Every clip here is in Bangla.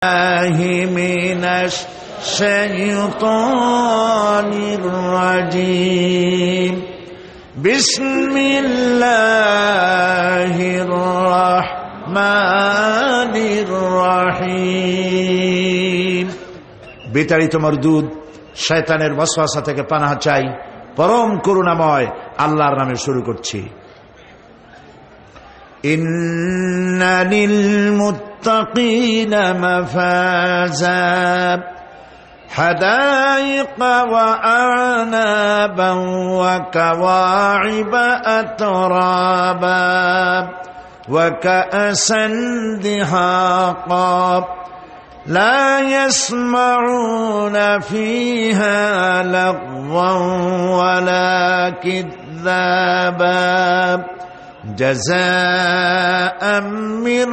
من الشيطان الرجيم بسم الله الرحمن الرحيم বিতাড়িত মরদুদ শয়তানের ওয়াসওয়াসা থেকে পানাহ চাই পরম করুণাময় আল্লাহর নামে শুরু করছি। ইন্না লিল মুত্তাকিনা মাফাজা হাদাইকা ওয়া আনাবান ওয়া কাওয়াইবা আতরাবা ওয়া কাআসান দিহাকা لا يسمعون فيها لغوا ولا كذابا جزاء من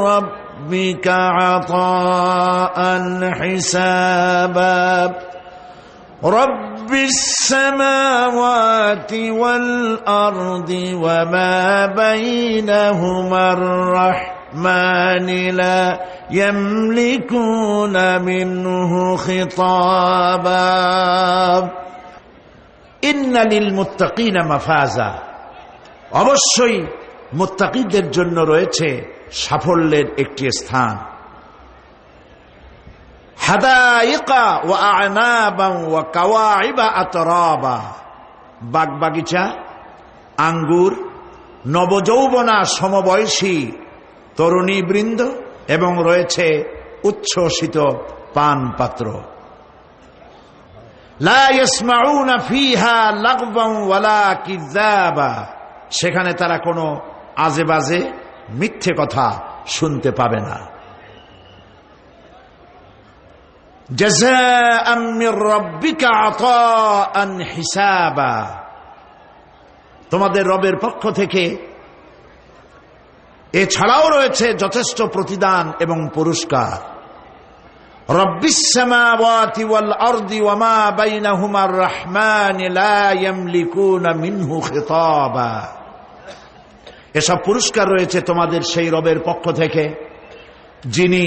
ربك عطاء حسابا رب السماوات والأرض وما بينهما الرحمن لا يملكون منه خطابا إن للمتقين مفازا অবশ্যই মুত্তাকিদের জন্য রয়েছে সাফল্যের একটি স্থান। হাদাইকা ওয়া আনাবান ওয়া কাওয়াইবা আতরাবা, বাগবাগিচা, আঙ্গুর, নবযৌবনা সমবয়সী তরুণী বৃন্দ এবং রয়েছে উচ্ছ্বসিত পান পাত্র। লা ইয়াসমাউনা ফিহা লাগওয়ান ওয়ালা কিযাবা, সেখানে তারা কোনো আজে বাজে মিথ্যে কথা শুনতে পাবে না। জাযাআম মির রাব্বিকা আতাআন হিসাবা, তোমাদের রবের পক্ষ থেকে এছাড়াও রয়েছে যথেষ্ট প্রতিদান এবং পুরস্কার। রব্বিস সামাওয়াতি ওয়াল আরদি ওয়া মা বাইনাহুমার রহমান লা ইয়ামলিকুনা মিনহু খিতাবা, এসব পুরস্কার রয়েছে তোমাদের সেই রবের পক্ষ থেকে যিনি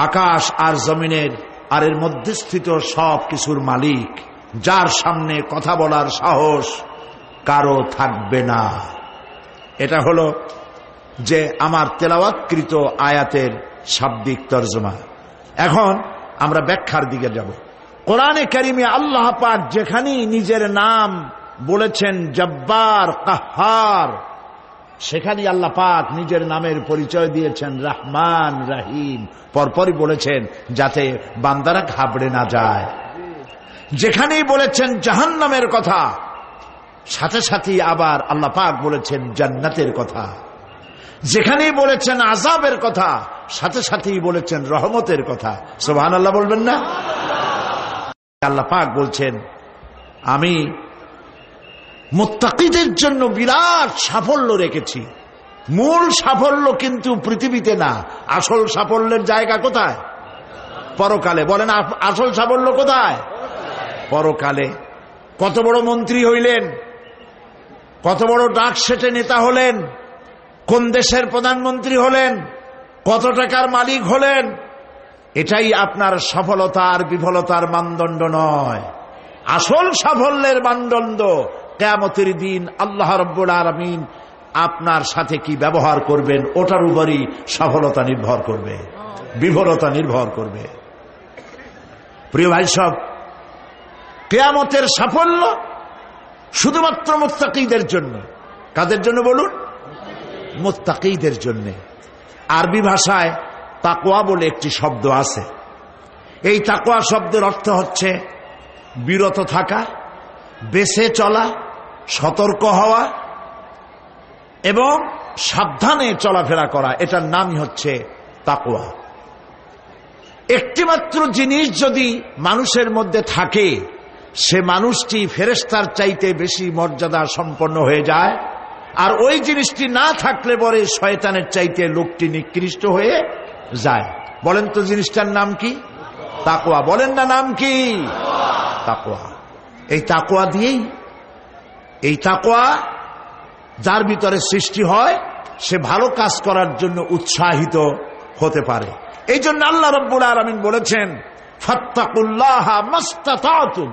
আকাশ আর জমিনের আর এর মধ্যস্থিত সব কিছুর মালিক, যার সামনে কথা বলার সাহস কারো থাকবে না। এটা হলো যে আমার তেলাওয়াতকৃত আয়াতের শাব্দিক তরজমা। এখন আমরা ব্যাখ্যার দিকে যাব। কোরআনে কারিমে আল্লাহ পাক যেখানেই নিজের নাম বলেছেন জব্বার, কাহ্হার, সেখানেই আল্লাহ পাক নিজের নামের পরিচয় দিয়েছেন রহমান, রহিম, পরপরই বলেছেন যাতে বান্দারা ঘাবড়ে না যায়। যেখানেই বলেছেন জাহান্নামের কথা, সাথে সাথেই আবার আল্লাহ পাক বলেছেন জান্নাতের কথা। যেখানেই বলেছেন আযাবের কথা, সাথে সাথেই বলেছেন রহমতের কথা। সুবহানাল্লাহ বলবেন না? আল্লাহ পাক বলছেন আমি মুত্তাকিদের জন্য বিরাট সাফল্য রেখেছি। মূল সাফল্য কিন্তু পৃথিবীতে না, আসল সাফল্যের জায়গা কোথায়? পরকালে। বলেন আসল সাফল্য কোথায়? পরকালে। কত বড় মন্ত্রী হইলেন, কত বড় ডাক সেটে নেতা হলেন, কোন দেশের প্রধানমন্ত্রী হলেন, কত টাকার মালিক হলেন, এটাই আপনার সফলতার বিফলতার মানদণ্ড নয়। আসল সাফল্যের মানদণ্ড কিয়ামতের দিন আল্লাহ রাব্বুল আলামিন আপনার সাথে কি ব্যবহার করবেন, ওটার উপরই সফলতা নির্ভর করবে, বিফলতা নির্ভর করবে। প্রিয় ভাই সব, কিয়ামতের সাফল্য শুধুমাত্র মুত্তাকিদের জন্য। কাদের জন্য বলুন? মুত্তাকিদের জন্য। আরবি ভাষায় তাকওয়া বলে একটি শব্দ আছে। এই তাকওয়া শব্দের অর্থ হচ্ছে বিরত থাকা, বেঁচে চলা, সতর্ক হওয়া এবং সাবধানে চলাফেরা করা, এটার নামই হচ্ছে তাকওয়া। একটিমাত্র জিনিস যদি মানুষের মধ্যে থাকে, সে মানুষটি ফেরেশতার চাইতে বেশি মর্যাদা সম্পন্ন হয়ে যায়, আর ওই জিনিসটি না থাকলে পরে শয়তানের চাইতে লোকটি নিকৃষ্ট হয়ে যায়। বলেন তো জিনিসটার নাম কি? তাকওয়া। বলেন না নাম কি? তাকওয়া। এই তাকওয়া দিয়েই, এই তাকওয়া যার ভিতরে সৃষ্টি হয় সে ভালো কাজ করার জন্য উৎসাহিত হতে পারে। এই জন্য আল্লাহ রাব্বুল আলামিন বলেছেন ফাত্তাকুল্লাহা মাস্তাতাতুম,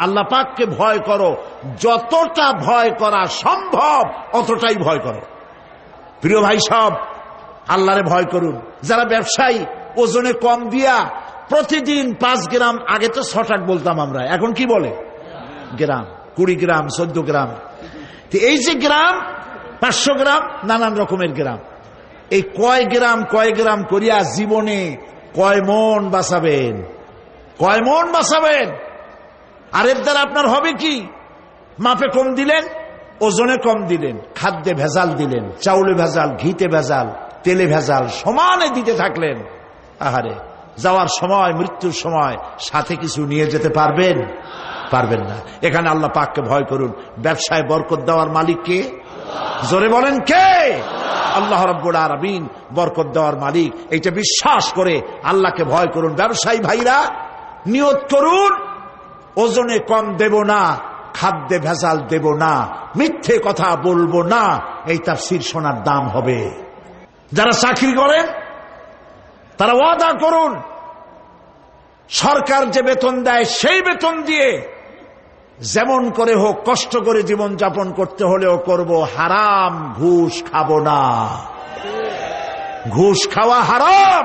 আল্লাহ পাককে ভয় করো, যতটা ভয় করা সম্ভব অতটাই ভয় করো। প্রিয় ভাই সব, আল্লাহরে ভয় করুন। যারা ব্যবসায়ী ওজনে কম দিয়া প্রতিদিন 5 গ্রাম, আগে তো 6 টাকা বলতাম আমরা, এখন কি বলে গ্রাম, 20 গ্রাম 14 গ্রাম, তো এই যে গ্রাম 500 গ্রাম নানান রকমের গ্রাম, এই কয় গ্রাম করিয়া জীবনে কয় মন বাঁচাবেন, কয় মন বাঁচাবেন? আর এর দ্বারা আপনার হবে কি? মাপে কম দিলেন, ওজনে কম দিলেন, খাদ্যে ভেজাল দিলেন, চাউলে ভেজাল, ঘিতে ভেজাল, তেলে ভেজাল, সমানে দিতে থাকলেন। আহারে, যাওয়ার সময়, মৃত্যুর সময় সাথে কিছু নিয়ে যেতে পারবেন? পারবেন না। এখানে আল্লাহ পাককে ভয় করুন। ব্যবসায় বরকত দেওয়ার মালিক কে? জোরে বলেন কে? আল্লাহ রাব্বুল আলামিন বরকত দেওয়ার মালিক। এইটা বিশ্বাস করে আল্লাহকে ভয় করুন। ব্যবসায়ী ভাইরা নিয়ত করুন, ওজনে কম দেব না, খাদ্যে ভেজাল দেব না, মিথ্যে কথা বলবো না, এই তাফসীর শোনার দাম হবে। যারা চাকরি করেন তারা ওয়াদা করুন, সরকার যে বেতন দেয় সেই বেতন দিয়ে যেমন করে হোক কষ্ট করে জীবন যাপন করতে হলেও করব, হারাম ঘুষ খাবো না। ঘুষ খাওয়া হারাম,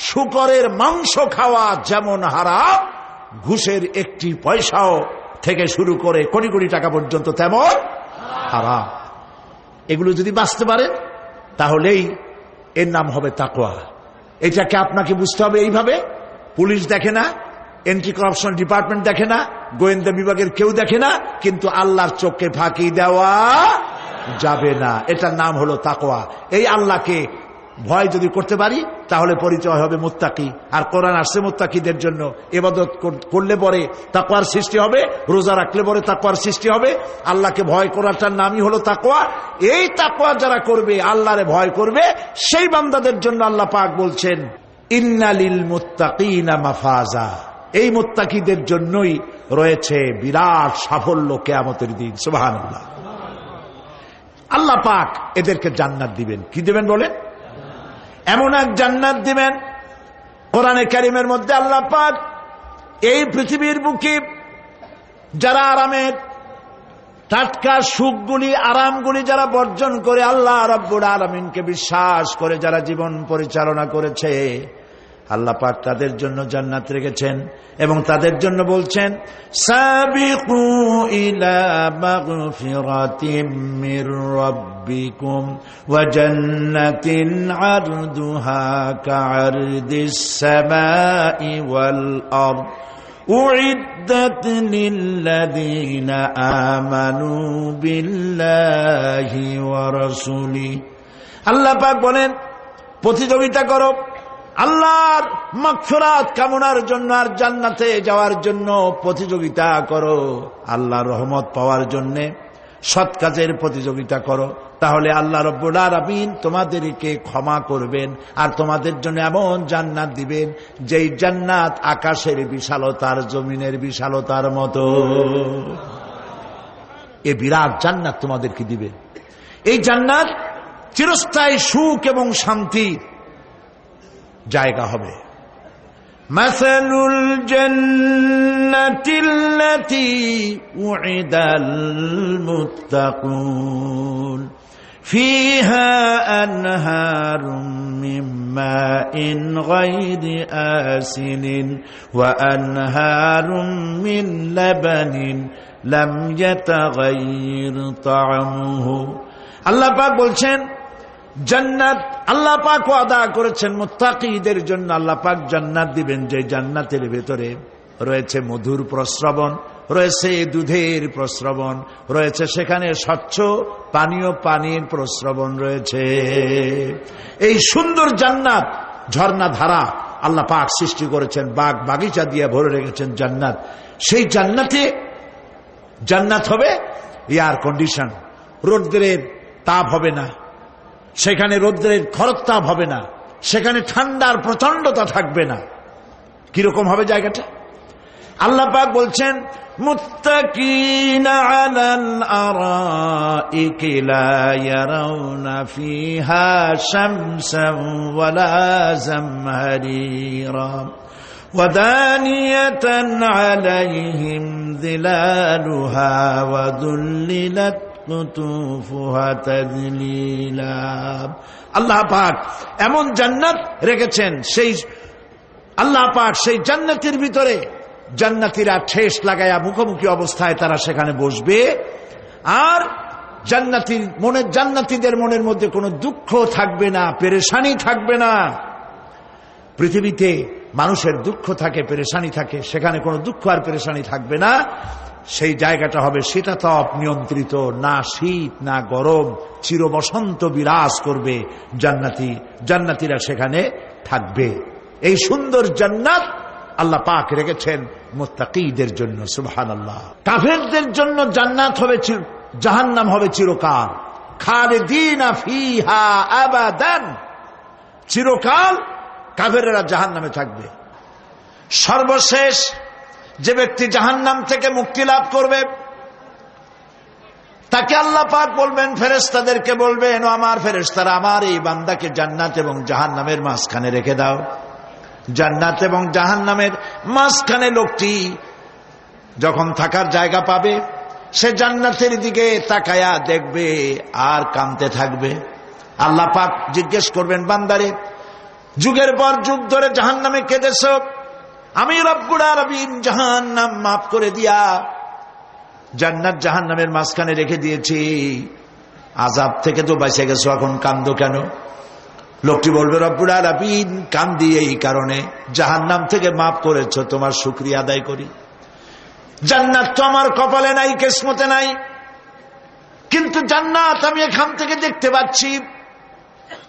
শূকরের মাংস খাওয়া যেমন হারাম, ঘুষের একটি পয়সাও থেকে শুরু করে কোটি কোটি টাকা পর্যন্ত তেমন হারাম। এগুলো যদি বাঁচতে পারেন তাহলেই এর নাম হবে তাকওয়া। এটাকে আপনাকে বুঝতে হবে এইভাবে। পুলিশ দেখে না, এন্টি করাপশন ডিপার্টমেন্ট দেখে না, গোয়েন্দা বিভাগের কেউ দেখে না, কিন্তু আল্লাহর চোখে ফাঁকি দেওয়া যাবে না। এটার নাম হলো তাকওয়া। এই আল্লাহকে ভয় যদি করতে পারি তাহলে পরিচয় হবে মুত্তাকি। আর কোরআন আসছে মুত্তাকিদের জন্য। ইবাদত করলে পরে তাকওয়ার সৃষ্টি হবে, রোজা রাখলে পরে তাকওয়ার সৃষ্টি হবে। আল্লাহকে ভয় করাটার নামই হলো তাকওয়া। এই তাকওয়া যারা করবে, আল্লাহরে ভয় করবে, সেই বান্দাদের জন্য আল্লাহ পাক বলছেন ইন্নালিল মুত্তাকিনা মাফাজা। এই মুত্তাকিদের জন্যই রয়েছে বিরাট সাফল্য কিয়ামতের দিন। সুবহানাল্লাহ। আল্লাহ পাক এদেরকে জান্নাত দিবেন। কি দিবেন বলেন? এমন এক জান্নাত দিবেন, কোরআনে কারীমের মধ্যে আল্লাহ পাক এই পৃথিবীর বুকে যারা আরামের টাটকা সুখগুলি, আরামগুলি যারা বর্জন করে আল্লাহ রাব্বুল আলামিনকে বিশ্বাস করে যারা জীবন পরিচালনা করেছে, আল্লাহ পাক তাদের জন্য জান্নাত রেখেছেন। এবং তাদের জন্য বলছেন সাবিকু ইলা মাগফিরাতিম মির রাব্বিকুম ওয়া জান্নাতিন আরদুহা কাআরদিস সামাই ওয়াল আরদ উইদ্দাত লিল্লাযীনা আমানু বিল্লাহি ওয়া রাসূলিহি। আল্লাহ পাক বলেন প্রতিযোগিতা করো আল্লাহর মাগফিরাত কামনার জন্য আর জান্নাতে যাওয়ার জন্য প্রতিযোগিতা করো, আল্লাহর রহমত পাওয়ার জন্য সৎ কাজের প্রতিযোগিতা করো, তাহলে আল্লাহ রাব্বুল আলামিন তোমাদেরকে ক্ষমা করবেন আর তোমাদের জন্য এমন জান্নাত দিবেন যেই জান্নাত আকাশের বিশালতার, জমিনের বিশালতার মতো। এই বিরাট জান্নাত তোমাদেরকে দিবেন। এই জান্নাত চিরস্থায়ী সুখ এবং শান্তির জায়গা হবে। মাসালুল জান্নাতিল্লাতী উইদাল মুত্তাকুন ফিহা আনহারুম মিন মাইন গায়রি আসিনিন ওয়া আনহারুম মিন লাবানিন লাম ইয়াতাগায়্যার তা'আমুহু। আল্লাহ পাক বলছেন জান্নাত আল্লাহ পাক ওয়াদা করেছেন মুত্তাকিদের জন্য। আল্লাহ পাক জান্নাত দিবেন যে জান্নাতের ভেতরে রয়েছে মধুর প্রস্রবণ, রয়েছে দুধের প্রস্রবণ, রয়েছে সেখানে স্বচ্ছ পানীয় পানির প্রস্রবণ রয়েছে। এই সুন্দর জান্নাত, ঝর্ণা ধারা আল্লাহ পাক সৃষ্টি করেছেন, বাগ বাগিচা দিয়ে ভরে রেখেছেন জান্নাত। সেই জান্নাতে জান্নাত হবে এয়ার কন্ডিশন, রৌদ্রের তাপ হবে না সেখানে, রৌদ্রের খরতাপ হবে না সেখানে, ঠান্ডার প্রচন্ডতা থাকবে না। কিরকম হবে জায়গাটা? আল্লাহ পাক বলছেন মুত্তাকিনা আলাল আরাইকি লা ইয়ারাউনা ফিহা শামসান ওয়ালা জামহারিরা ওয়াদানিয়াতান আলাইহিম যিলালুহা ওয়া যুল্লিলাত কুতুফুহা তাযলিলা। আল্লাহ পাক এমন জান্নাত রেখেছেন, সেই আল্লাহ পাক সেই জান্নাতের ভিতরে জান্নাতীরা ঠেস লাগায়া মুখোমুখি অবস্থায় তারা সেখানে বসবে, আর জান্নাতীদের মনের মধ্যে কোনো দুঃখ থাকবে না, পেরেশানি থাকবে না। পৃথিবীতে মানুষের দুঃখ থাকে, পেরেশানি থাকে, সেখানে কোনো দুঃখ আর পেরেশানি থাকবে না। সেই জায়গাটা হবে শীতাতপ নিয়ন্ত্রিত, না শীত না গরম, চির বসন্ত বিরাজ করবে। জান্নাতীরা সেখানে থাকবে। এই সুন্দর জান্নাত আল্লাহ পাক রেখেছেন মুত্তাকীদের জন্য। সুবহানাল্লাহ। কাফেরদের জন্য জান্নাত হবে, জাহান্নাম হবে চিরকাল। খালিদিনা ফিহা আবাদান, চিরকাল কাফেরেরা জাহান্নামে থাকবে। সর্বশেষ যে ব্যক্তি জাহান্নাম থেকে মুক্তি লাভ করবে তাকে আল্লাহ পাক বলবেন, ফেরেশতাদেরকে বলবেন, ও আমার ফেরেশতারা, আমার এই বান্দাকে জান্নাত এবং জাহান্নামের মাঝখানে রেখে দাও। জান্নাত এবং জাহান্নামের মাঝখানে লোকটি যখন থাকার জায়গা পাবে, সে জান্নাতের দিকে তাকায়া দেখবে আর কাঁদতে থাকবে। আল্লাহ পাক জিজ্ঞেস করবেন, বান্দারে, যুগের পর যুগ ধরে জাহান্নামে কেঁদেছ, আমি রব্বুল আলামিন জাহান্নাম মাফ করে দিয়া জান্নাত জাহান্নামের মাঝখানে রেখে দিয়েছি, আযাব থেকে তো বেঁচে গেছো, এখন কান্দো কেন? লোকটি বলবে, রব্বুল আলামিন কান্দি এই কারণে, জাহান্নাম থেকে মাফ করেছো, তোমার শুকরিয়া আদায় করি। জান্নাত তো আমার কপালে নাই, কিসমতে নাই, কিন্তু জান্নাত আমি এখান থেকে দেখতে পাচ্ছি।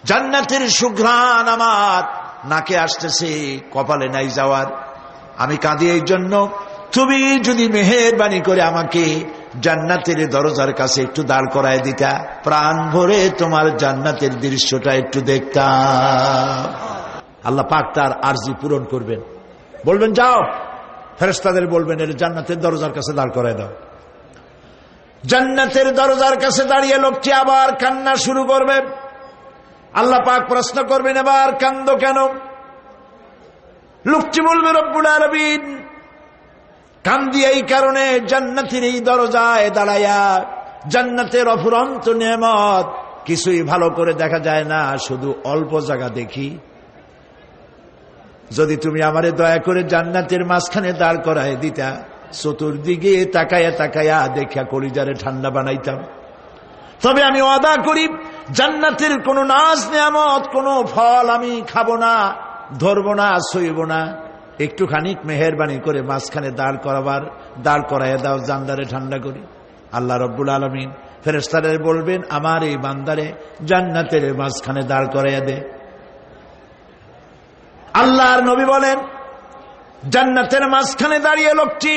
জান্নাতের সুঘ্রাণ আমার নাকে আসতেছে, কপালে নাই যাওয়ার। আমি কাঁদি এই জন্য, তুমি যদি মেহেরবানি করে আমাকে জান্নাতের দরজার কাছে একটু দাঁড় করায় দিতা, প্রাণ ভরে তোমার জান্নাতের দৃশ্যটা একটু দেখতাম। আল্লাহ পাক তার আরজি পূরণ করবেন, বলবেন যাও, ফেরেশতাদের বলবেন এর জান্নাতের দরজার কাছে দাঁড় করায় দাও। জান্নাতের দরজার কাছে দাঁড়িয়ে লোকটি আবার কান্না শুরু করবে। আল্লাহ পাক প্রশ্ন করবেন, এবার কান্দো কেন? লোকটি বলবে, রব্বুল আলামিন কান্দি এই কারণে, জান্নাতের এই দরজায় দাঁড়ায়া জান্নাতের অফুরন্ত নেয়ামত কিছুই ভালো করে দেখা যায় না, শুধু অল্প জায়গা দেখি। যদি তুমি আমারে দয়া করে জান্নাতের মাঝখানে দাঁড় করায় দিতা, চতুর্দিকে তাকায়া তাকায়া দেখা কলিজারে ঠান্ডা বানাইতাম। তবে আমি ওয়াদা করি, জান্নাতের কোন নাজ নিয়ামত, কোন ফল আমি খাবো না, ধরবো না, সইব না। একটুখানি মেহেরবানি করে মাঝখানে দাঁড় করাইয়া দাও, জান্নারে ঠান্ডা করি। আল্লাহ রব্বুল আলামিন ফেরেশতাদের বলবেন, আমার এই বান্দারে জান্নাতের মাঝখানে দাঁড় করাইয়া দে। আল্লাহর নবী বলেন, জান্নাতের মাঝখানে দাঁড়িয়ে লোকটি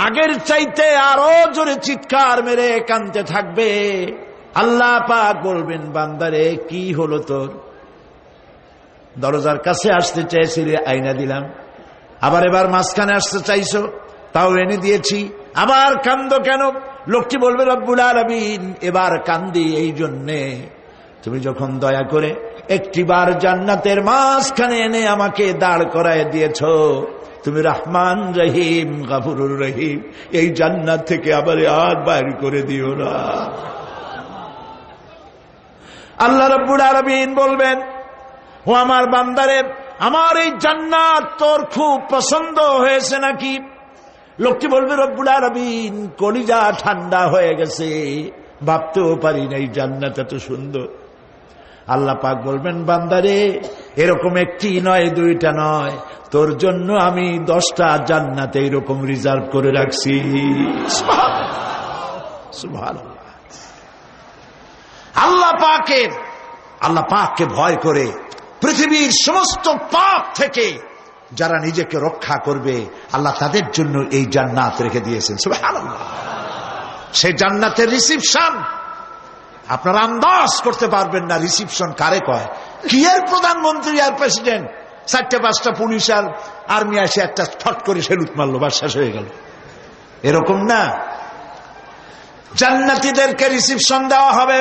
আগের চাইতে আরো জোরে চিৎকার মেরে কাঁদতে থাকবে। আল্লাহ পাক বলবেন, বান্দারে কি হলো তোর? দরজার কাছে আসতে চাইছিলে, আইনা দিলাম। আবার এবার মাঝখানে আসতে চাইছো, তাও এনে দিয়েছি, আবার কান্দো কেন? লোকটি বলবে, রব্বুল আলামিন এবার কান্দি এই জন্যে, তুমি যখন দয়া করে একটিবার জান্নাতের মাঝখানে এনে আমাকে দাঁড় করায় দিয়েছ, তুমি রহমান রহিম গফুরুর রহিম, এই জান্নাত থেকে আবার আর বাইর করে দিও না। আল্লাহ রাব্বুল আলামিন বলবেন, ও আমার বান্দারে, আমার এই জান্নাত তোর খুব পছন্দ হয়েছে নাকি? লোকটি বলবে, রব্বুল আলামিন কলিজা ঠান্ডা হয়ে গেছে, ভাবতেও পারি না এই জান্নাত এত সুন্দর। আল্লাহ পাক বলবেন, বান্দারে এরকম একটি নয়, দুইটা নয়, তোর জন্য আমি 10টা জান্নাত এইরকম রিজার্ভ করে রাখছি। সুবহানাল্লাহ। আল্লাহ পাককে ভয় করে পৃথিবীর সমস্ত পাপ থেকে যারা নিজেকে রক্ষা করবে, আল্লাহ তাদের জন্য এই জান্নাত রেখে দিয়েছেন। সুবহানাল্লাহ। সেই জান্নাতের রিসিপশন আপনারা আন্দাজ করতে পারবেন না। রিসিপশন কারে কয়? কি এর প্রধানমন্ত্রী আর প্রেসিডেন্ট 4-5টা পুলিশ আর আর্মি আসে একটা ফট করে সেলুট মারলো, বা শেষ হয়ে গেল। এরকম না, জান্নাতীদেরকে রিসিপশন দেওয়া হবে।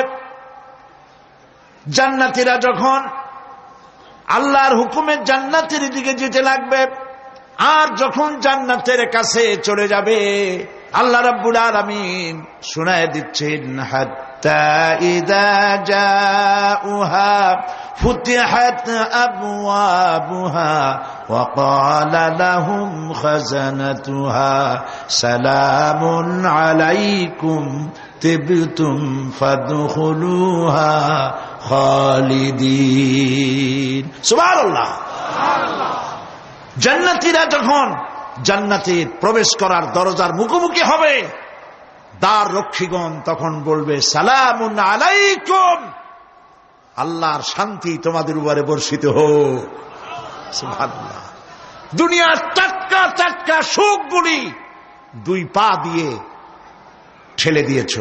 জান্নাতীরা যখন আল্লাহর হুকুমে জান্নাতের দিকে যেতে লাগবে, আর যখন জান্নাতের কাছে চলে যাবে, আল্লাহ রাব্বুল আলামিন শোনায় দিচ্ছেন, হাত্তা ইযা জাউহা ফুতিহাত আবওয়াবুহা ওয়া ক্বালা লাহুম খাজানাতুহা সালামুন আলাইকুম তিবতুম ফাদখুলুহা খালিদিন। সুবহানাল্লাহ। জান্নাতীরা যখন জান্নাতে প্রবেশ করার দরজার মুখোমুখি হবে, দ্বার রক্ষীগণ তখন বলবে, সালামুন আলাইকুম, আল্লাহর শান্তি তোমাদের উপরে বর্ষিত হোক। সুবহানাল্লাহ। দুনিয়ার টাটকা টাটকা সুখগুলি 2 পা দিয়ে ঠেলে দিয়েছ,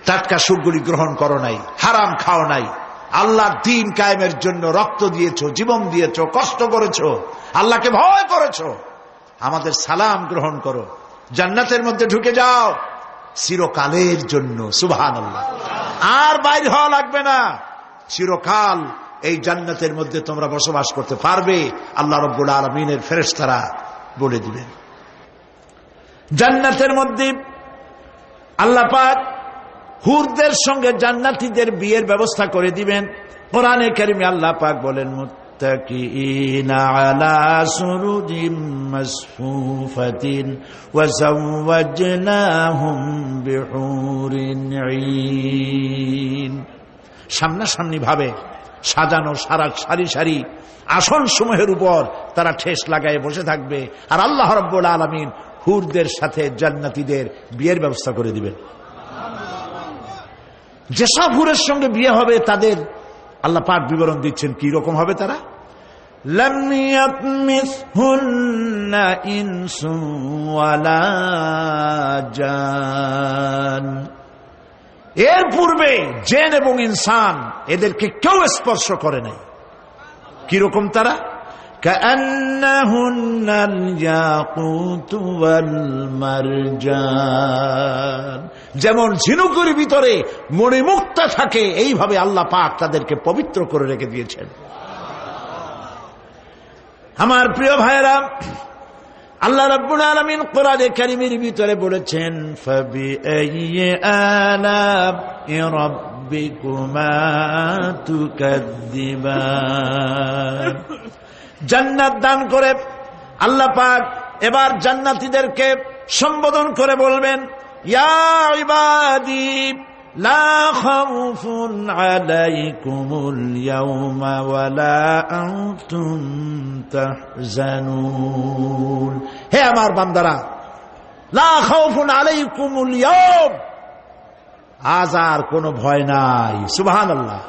টাটকা সুখগুলি গ্রহণ করো নাই, হারাম খাও নাই, আল্লাহর দ্বীন কায়েমের জন্য রক্ত দিয়েছ, জীবন দিয়েছ, কষ্ট করেছ, আল্লাহকে ভয় করেছ। আমাদের সালাম গ্রহণ করো, জান্নাতের মধ্যে ঢুকে যাও চিরকালের জন্য। সুবহানাল্লাহ। আর বাইরে হওয়া লাগবে না, চিরকাল এই জান্নাতের মধ্যে তোমরা বসবাস করতে পারবে, আল্লাহ রাব্বুল আলামিনের ফেরেশতারা বলে দিবেন। জান্নাতের মধ্যে আল্লাহ পাক হুরদের সঙ্গে জান্নাতীদের বিয়ের ব্যবস্থা করে দিবেন। কোরআনে কারিমে আল্লাহ পাক বলেন, মুত্তাকিইনা আলা সুরুজিম মাসফুফাতিন ওয়া যাওয়াজনাহুম বিহুরিন ঈন। সামনাসামনি ভাবে সাজানো সারি সারি আসন সমূহের উপর তারা ঠেস লাগায় বসে থাকবে, আর আল্লাহ রাব্বুল আলামিন হুরদের সাথে জান্নাতীদের বিয়ের ব্যবস্থা করে দিবেন। যেসব হুরের সঙ্গে বিয়ে হবে তাদের আল্লাহ পাক বিবরণ দিচ্ছেন কি রকম হবে তারা। লাম ইয়াতমিসহুন্না ইনসুন ওয়ালা জান, এর পূর্বে জিন এবং ইনসান এদেরকে কেউ স্পর্শ করে নাই। কি রকম তারা? কাআন্নাহুন্নাল ইয়াকুতু ওয়াল মারজান, যেমন ঝিনুকের ভিতরে মণিমুক্তা থাকে, এইভাবে আল্লাহ পাক তাদেরকে পবিত্র করে রেখে দিয়েছেন। আমার প্রিয় ভাইরা, আল্লাহ রাব্বুল আলামিন কোরআনে কারীমের ভিতরে বলেছেন, ফাবিআইয়ি আলা'i রাব্বিকুমা তুকাদ্দিবান। জান্নাত দান করে আল্লাহ পাক এবার জান্নাতীদেরকে সম্বোধন করে বলবেন, ইয়া ইবাদি লা খাউফুন আলাইকুমুল ইয়াওমা ওয়ালা আনতুম তাহজানুন। হে আমার বান্দারা, লা খাউফুন আলাইকুমুল ইয়াওম, আজ আর কোনো ভয় নাই। সুবহানাল্লাহ,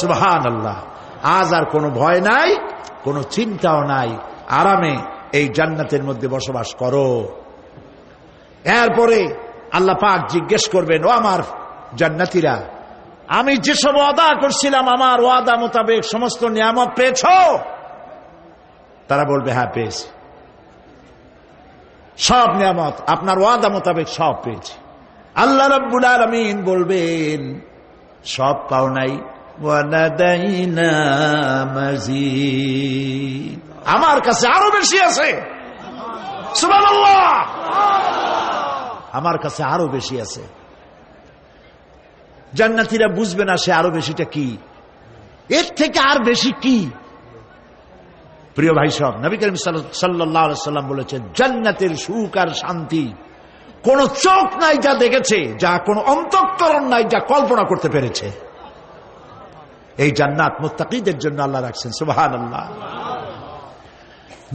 সুবহানাল্লাহ। আজ আর কোনো ভয় নাই, কোনো চিন্তাও নাই, আরামে এই জান্নাতের মধ্যে বসবাস করো। এরপরে আল্লাহ পাক জিজ্ঞেস করবেন, ও আমার জান্নাতীরা, আমি যেসব ওয়াদা করছিলাম আমার ওয়াদা মোতাবেক সমস্ত নিয়ামত পেয়েছো? তারা বলবে, হ্যাঁ পেয়েছি, সব নিয়ামত আপনার ওয়াদা মোতাবেক সব পেয়েছি। আল্লাহ রাব্বুল আলামিন বলবেন, সব পাও নাই, ওয়ালাদাইনা মাজিদ, আমার কাছে আরো বেশি আছে। সুবহানাল্লাহ, আমার কাছে আরো বেশি আছে। জান্নাতীরা বুঝবে না সে আরো বেশিটা কি, এর থেকে আর বেশি কি। প্রিয় ভাই সব, নবী করিম সাল্লাল্লাহু আলাইহি সাল্লাম বলেছেন, জান্নাতের সুখ আর শান্তি কোন চোখ নাই যা দেখেছে, যা কোন অন্তঃকরণ নাই যা কল্পনা করতে পেরেছে। এই জান্নাত মুত্তাকিদের জন্য আল্লাহ রাখছেন। সুবহানাল্লাহ।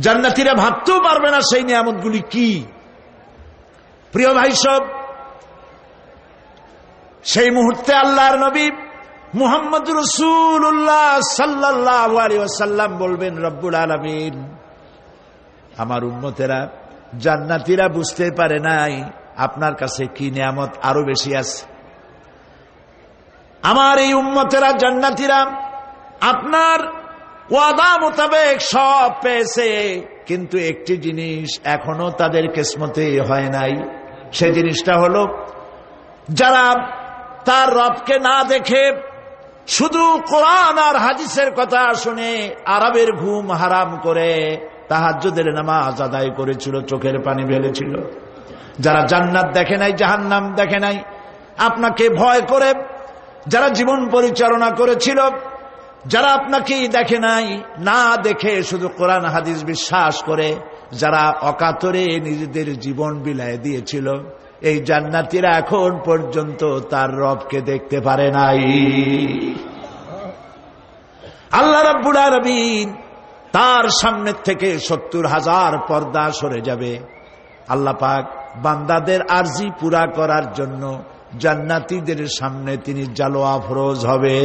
জান্নাতীরা ভাবতেও পারবে না সেই নিয়ামতগুলি কি। প্রিয় ভাই সব, সেই মুহূর্তে আল্লাহর নবী মুহাম্মদ রাসূলুল্লাহ সাল্লাল্লাহু আলাইহি ওয়াসাল্লাম বলবেন, রব্বুল আলামিন, আমার উম্মতেরা জান্নাতীরা বুঝতে পারে নাই আপনার কাছে কি নিয়ামত আরো বেশি আছে। আমার এই উম্মতেরা জান্নাতীরা আপনার ওয়াদা মোতাবেক সব পেয়েছে, কিন্তু একটি জিনিস এখনো তাদের কিসমতে হয় নাই। সে জিনিসটা হলো, যারা তার রবকে না দেখে শুধু কোরআন আর হাদিসের কথা শুনে আরবের ঘুম হারাম করে তাহাজ্জুদের নামাজ আদায় করেছিল, চোখের পানি ফেলেছিল, যারা জান্নাত দেখে নাই, জাহান্নাম দেখে নাই, আপনাকে ভয় করে যারা জীবন পরিচালনা করেছিল, যারা আপনাকে দেখে নাই, না দেখে শুধু কোরআন হাদিস বিশ্বাস করে যারা অকাতরে নিজেদের জীবন বিলায় দিয়েছিল, এই জান্নাতীরা এখন পর্যন্ত তার রবকে দেখতে পারে নাই। আল্লাহ রাব্বুল আলামিন তার সামনে থেকে ৭০,০০০ পর্দা সরে যাবে। আল্লাহ পাক বান্দাদের আরজি পুরা করার জন্য জান্নাতীদের সামনে তিনি জালোয়া ফরোজ হবে।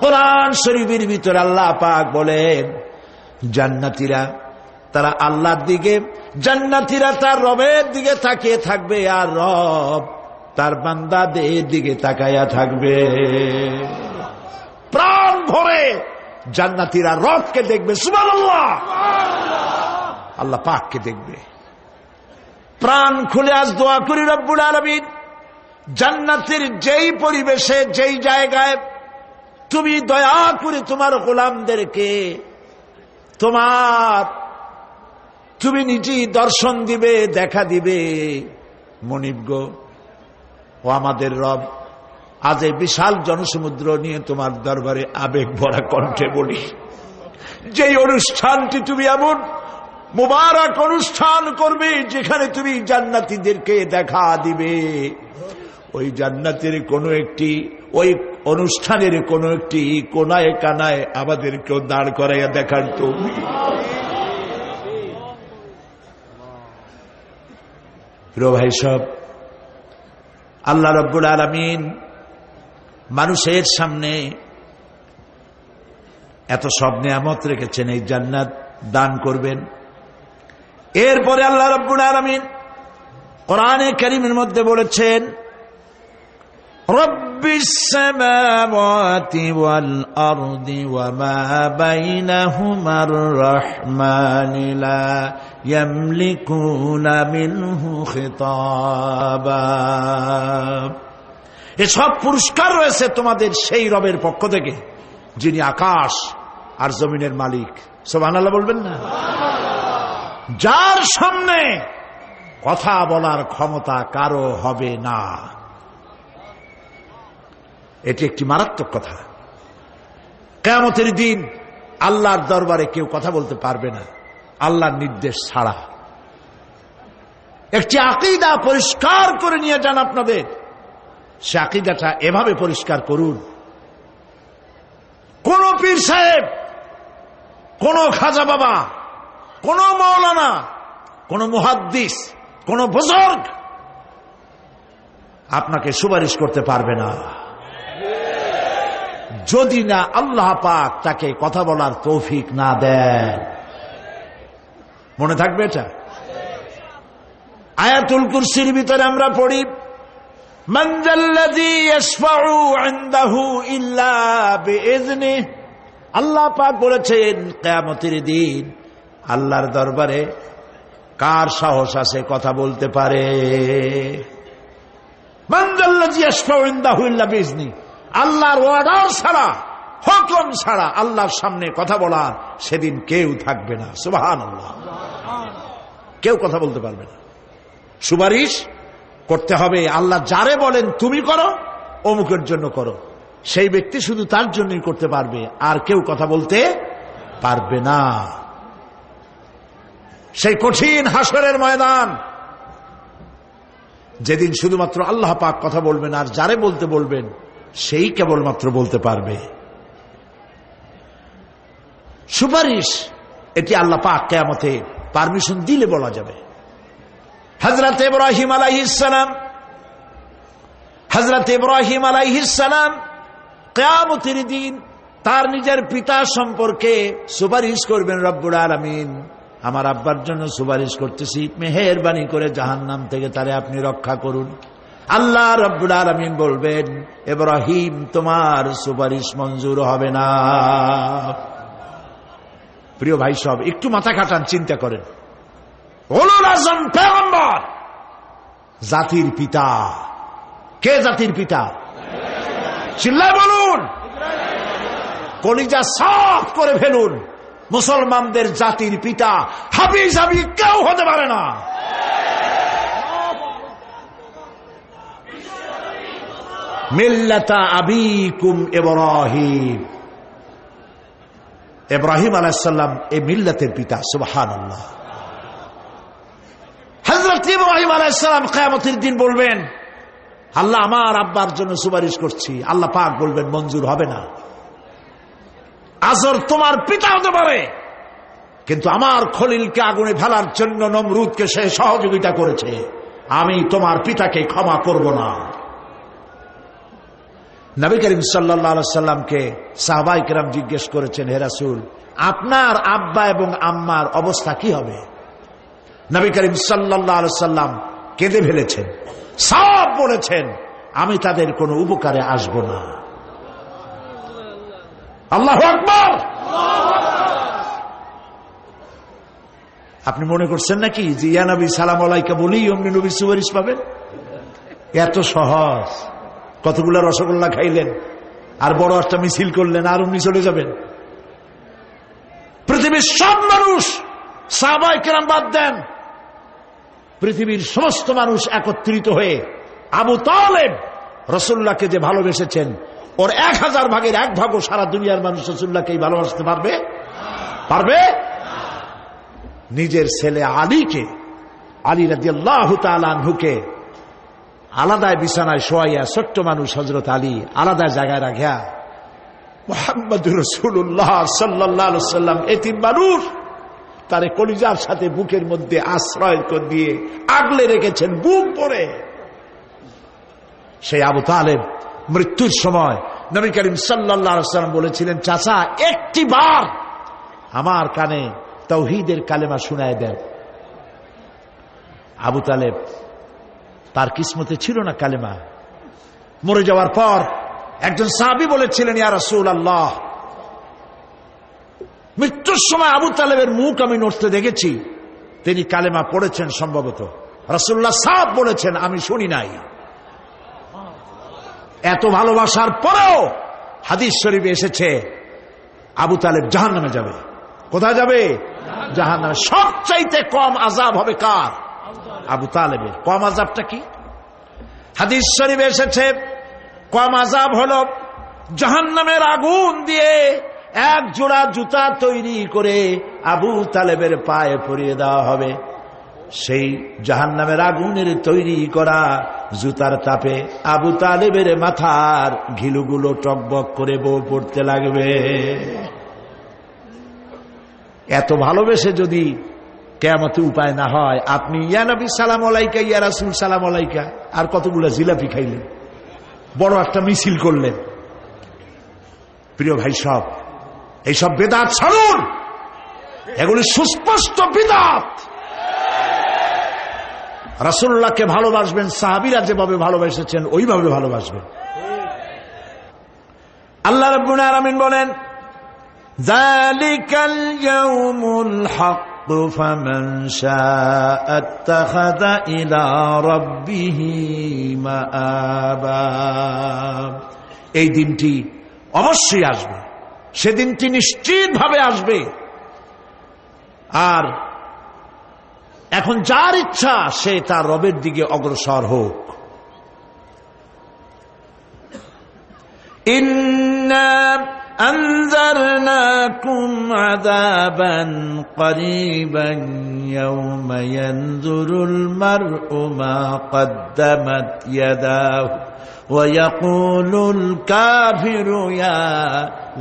কোরআন শরীফের ভিতরে আল্লাহ পাক বলেন, জান্নাতীরা তারা আল্লাহর দিকে, জান্নাতীরা তার রবের দিকে তাকিয়ে থাকবে, আর রব তার বান্দাদের দিকে তাকায়া থাকবে। প্রাণ ভরে জান্নাতীরা রবকে দেখবে, সুবহানাল্লাহ, আল্লাহ পাককে দেখবে। প্রাণ খুলে আজ দোয়া করি রব্বুল আলামিন, জান্নাতের যেই পরিবেশে, যেই জায়গায় তুমি দয়া করে তোমার গোলামদেরকে তুমি নিজেই দর্শন দিবে, দেখা দিবে। মনিব গো, ও আমাদের রব, আজ এই বিশাল জনসমুদ্র নিয়ে তোমার দরবারে আবেগ ভরা কণ্ঠে বলি, যেই অনুষ্ঠানটি তুমি এমন মুবারক অনুষ্ঠান করবে যেখানে তুমি জান্নাতীদেরকে দেখা দিবে, ওই জান্নাতের কোনো একটি, ওই অনুষ্ঠানের কোনো একটি কোনায় কানায় আমাদেরকেও দাঁড় করাইয়া দেখার তুমি। প্রিয় ভাই সব, আল্লাহ রাব্বুল আলামিন মানুষের সামনে এত সব নিয়ামত রেখেছেন, এই জান্নাত দান করবেন। এরপরে আল্লাহ রাব্বুল আলামিন কোরআনে কারীমের মধ্যে বলেছেন, রব্বিস সামাওয়াতি ওয়াল আরদি ওয়া মা বাইনাহুমার রাহমানি লা ইয়ামলিকুনা মিনহু খিতাবা। এসব পুরস্কার রয়েছে তোমাদের সেই রবের পক্ষ থেকে যিনি আকাশ আর জমিনের মালিক। সুবহানাল্লাহ বলবেন না? যার সামনে কথা বলার ক্ষমতা কারো হবে না। এটি একটি মারাত্মক কথা। কিয়ামতের দিন আল্লাহর দরবারে কেউ কথা বলতে পারবে না আল্লাহর নির্দেশ ছাড়া। একটি আকীদা পরিষ্কার করে নিয়ে যান আপনাদের, সে আকীদাটা এভাবে পরিষ্কার করুন, কোন পীর সাহেব, কোন খাজা বাবা, কোন মাওলানা, কোন মুহাদ্দিস, কোন বুজুর্গ আপনাকে সুপারিশ করতে পারবে না যদি না আল্লাহ পাক তাকে কথা বলার তৌফিক না দেন। মনে থাকবে এটা? আয়াতুল কুরসির ভিতরে আমরা পড়ি, মান যাল্লাযী ইয়াশফাউ ইনদাহু ইল্লা বিইজনিহি। আল্লাহ পাক বলেছেন কিয়ামতের দিন আল্লাহর দরবারে কার সাহস আছে কথা বলতে পারে? মান যাল্লাযী ইয়াশফাউ ইনদাহু ইল্লা বিইজনিহি। আল্লাহর অর্ডার ছাড়া, হুকুম ছাড়া আল্লাহর সামনে কথা বলার সেদিন কেউ থাকবে না। সুবহানাল্লাহ। কেউ কথা বলতে পারবে না। সুপারিশ করতে হবে আল্লাহ যারে বলেন তুমি করো, অমুকের জন্য করো, সেই ব্যক্তি শুধু তার জন্যই করতে পারবে, আর কেউ কথা বলতে পারবে না। সেই কঠিন হাসরের ময়দান, যেদিন শুধুমাত্র আল্লাহ পাক কথা বলবেন, আর যারে বলতে বলবেন সেই কেবলমাত্র বলতে পারবে। সুপারিশ এটি আল্লাহ পাক কিয়ামতে পারমিশন দিলে বলা যাবে। হযরত ইব্রাহিম আলাইহিস সালাম কিয়ামতের দিন তার নিজের পিতা সম্পর্কে সুপারিশ করবেন, রব্বুল আলামিন আমার আব্বার জন্য সুপারিশ করতেছি, মেহেরবানি করে জাহান্নাম থেকে তারে আপনি রক্ষা করুন। আল্লাহ রাব্বুল আলামিন বলবেন, ইব্রাহিম তোমার সুপারিশ মঞ্জুর হবে না। প্রিয় ভাই সব, একটু মাথা খাটান, চিন্তা করেন। উলুল আযম পয়গম্বর, জাতির পিতা। কে জাতির পিতা? চিল্লায় বলুন, কলিজা সাফ করে ফেলুন। মুসলমানদের জাতির পিতা হাবিজাবি কেউ হতে পারে না। মিল্লাতা আবিকুম ইব্রাহিম, ইব্রাহিম আলাইহিস সালাম এই মিল্লাতের পিতা। সুবহানাল্লাহ। হযরত ইব্রাহিম আলাইহিস সালাম কিয়ামতের দিন বলবেন, আল্লাহ আমার আব্বার জন্য সুপারিশ করছি। আল্লাহ পাক বলবেন মঞ্জুর হবে না। আজর তোমার পিতা হতে পারে, কিন্তু আমার খলিলকে আগুনে ফেলার জন্য নমরুদকে সে সহযোগিতা করেছে, আমি তোমার পিতাকে ক্ষমা করব না। নবী করিম সাল্লাল্লাহু আলাইহি সাল্লামকে সাহাবায়ে কেরাম জিজ্ঞেস করেছেন, হে রাসূল, আপনার আব্বা এবং আম্মার অবস্থা কি হবে? নবী করিম সাল্লাল্লাহু আলাইহি সাল্লাম কেঁদে ফেলেছেন, সব বলেছেন, আমি তাদের কোনো উপকারে আসব না। আল্লাহু আকবার। আপনি মনে করছেন নাকি যে ইয়া নবী সালাম আলাইকা বলি অমনি নবী সুপারিশ পাবেন? এত সহজ। কতগুলা রসগোল্লা খাইলেন আর বড় একটা মিছিল করলেন আর অমনি চলে যাবেন? পৃথিবীর সব মানুষ, সাহাবায়ে কেরাম বাদ দেন, পৃথিবীর সমস্ত মানুষ একত্রিত হয়ে আবু তালেব রাসূলুল্লাহকে যে ভালোবেসেছেন, ওর 1000 ভাগের 1 ভাগও সারা দুনিয়ার মানুষ রাসূলুল্লাহকেই ভালোবাসতে পারবে? পারবে? নিজের ছেলে আলীকে, আলী রাদিয়াল্লাহু তাআলা আনহুকে আলাদায় বিছানায় শোয়াইয়া, ছোট্ট মানুষ হযরত আলী আলাদা জায়গায় রাখিয়া মুহাম্মদুর রাসূলুল্লাহ সাল্লাল্লাহু আলাইহি ওয়াসাল্লাম এতিম মানুষ, তারে কলিজার সাথে বুকের মধ্যে আশ্রয় দিয়ে আগলে রেখেছেন বুক ভরে। সেই আবু তালেব মৃত্যুর সময় নবী করিম সাল্লাল্লাহু আলাইহি ওয়াসাল্লাম বলেছিলেন, চাচা একটিবার আমার কানে তাওহীদের কালেমা শোনায় দেন। আবু তালেব, তার কিসমতে ছিল না কালেমা। মরে যাওয়ার পর একজন সাহাবী বলেছিলেন, ইয়া রাসূলুল্লাহ, মৃত্যুর সময় আবু তালেবের মুখ আমি নড়তে দেখেছি, তিনি কালেমা পড়েছেন সম্ভবত। রাসূলুল্লাহ সাফ বলেছেন, আমি শুনি নাই। এত ভালোবাসার পরেও হাদিস শরীফে এসেছে আবু তালেব জাহান্নামে যাবে। কোথায় যাবে? জাহান্নামে। সবচাইতে কম আযাব হবে কার? আবু তালেবের। কম আযাবটা কি? হাদিস শরীফে এসেছে কম আযাব হলো জাহান্নামের আগুন দিয়ে 1 জোড়া জুতা তৈরি করে আবু তালেবের পায়ে পরিয়ে দেওয়া হবে। সেই জাহান্নামের আগুনের তৈরি করা জুতার তাপে আবু তালেবের মাথার ঘিলুগুলো টকবক করে বউ পড়তে লাগবে। এত ভালোবেসে যদি কিয়ামতে উপায় না হয়, আপনি ইয়া নবী সালাম আলাইকা, ইয়া রাসূল সালাম আলাইকা, আর কতগুলো জিলাপি খাইলেন, বড় একটা মিছিল করলেন। প্রিয় ভাই সব, এইসব বেদাত ছাড়ুন, এগুলি সুস্পষ্ট বিদআত। রাসূলুল্লাহকে ভালোবাসবেন, সাহাবীরা যেভাবে ভালোবেসেছেন ওইভাবে ভালোবাসবেন। আল্লাহ রাব্বুল আলামিন বলেন, যালিকাল ইয়াউমুল হক ফামান শাআ আত্তাখাযা ইলা রাব্বিহি মাআবা। এই দিনটি অবশ্যই আসবে, সেদিনটি নিশ্চিতভাবে আসবে। আর এখন যার ইচ্ছা সে তার রবের দিকে অগ্রসর হোক। ইন্না আনজারনাকুম আযাবান করিবান ইয়াওমা ইয়ানজুরুল মার'উ মা কদ্দামাত ইয়াদাহু ওয়া ইয়াকুলুল কাফিরু ইয়া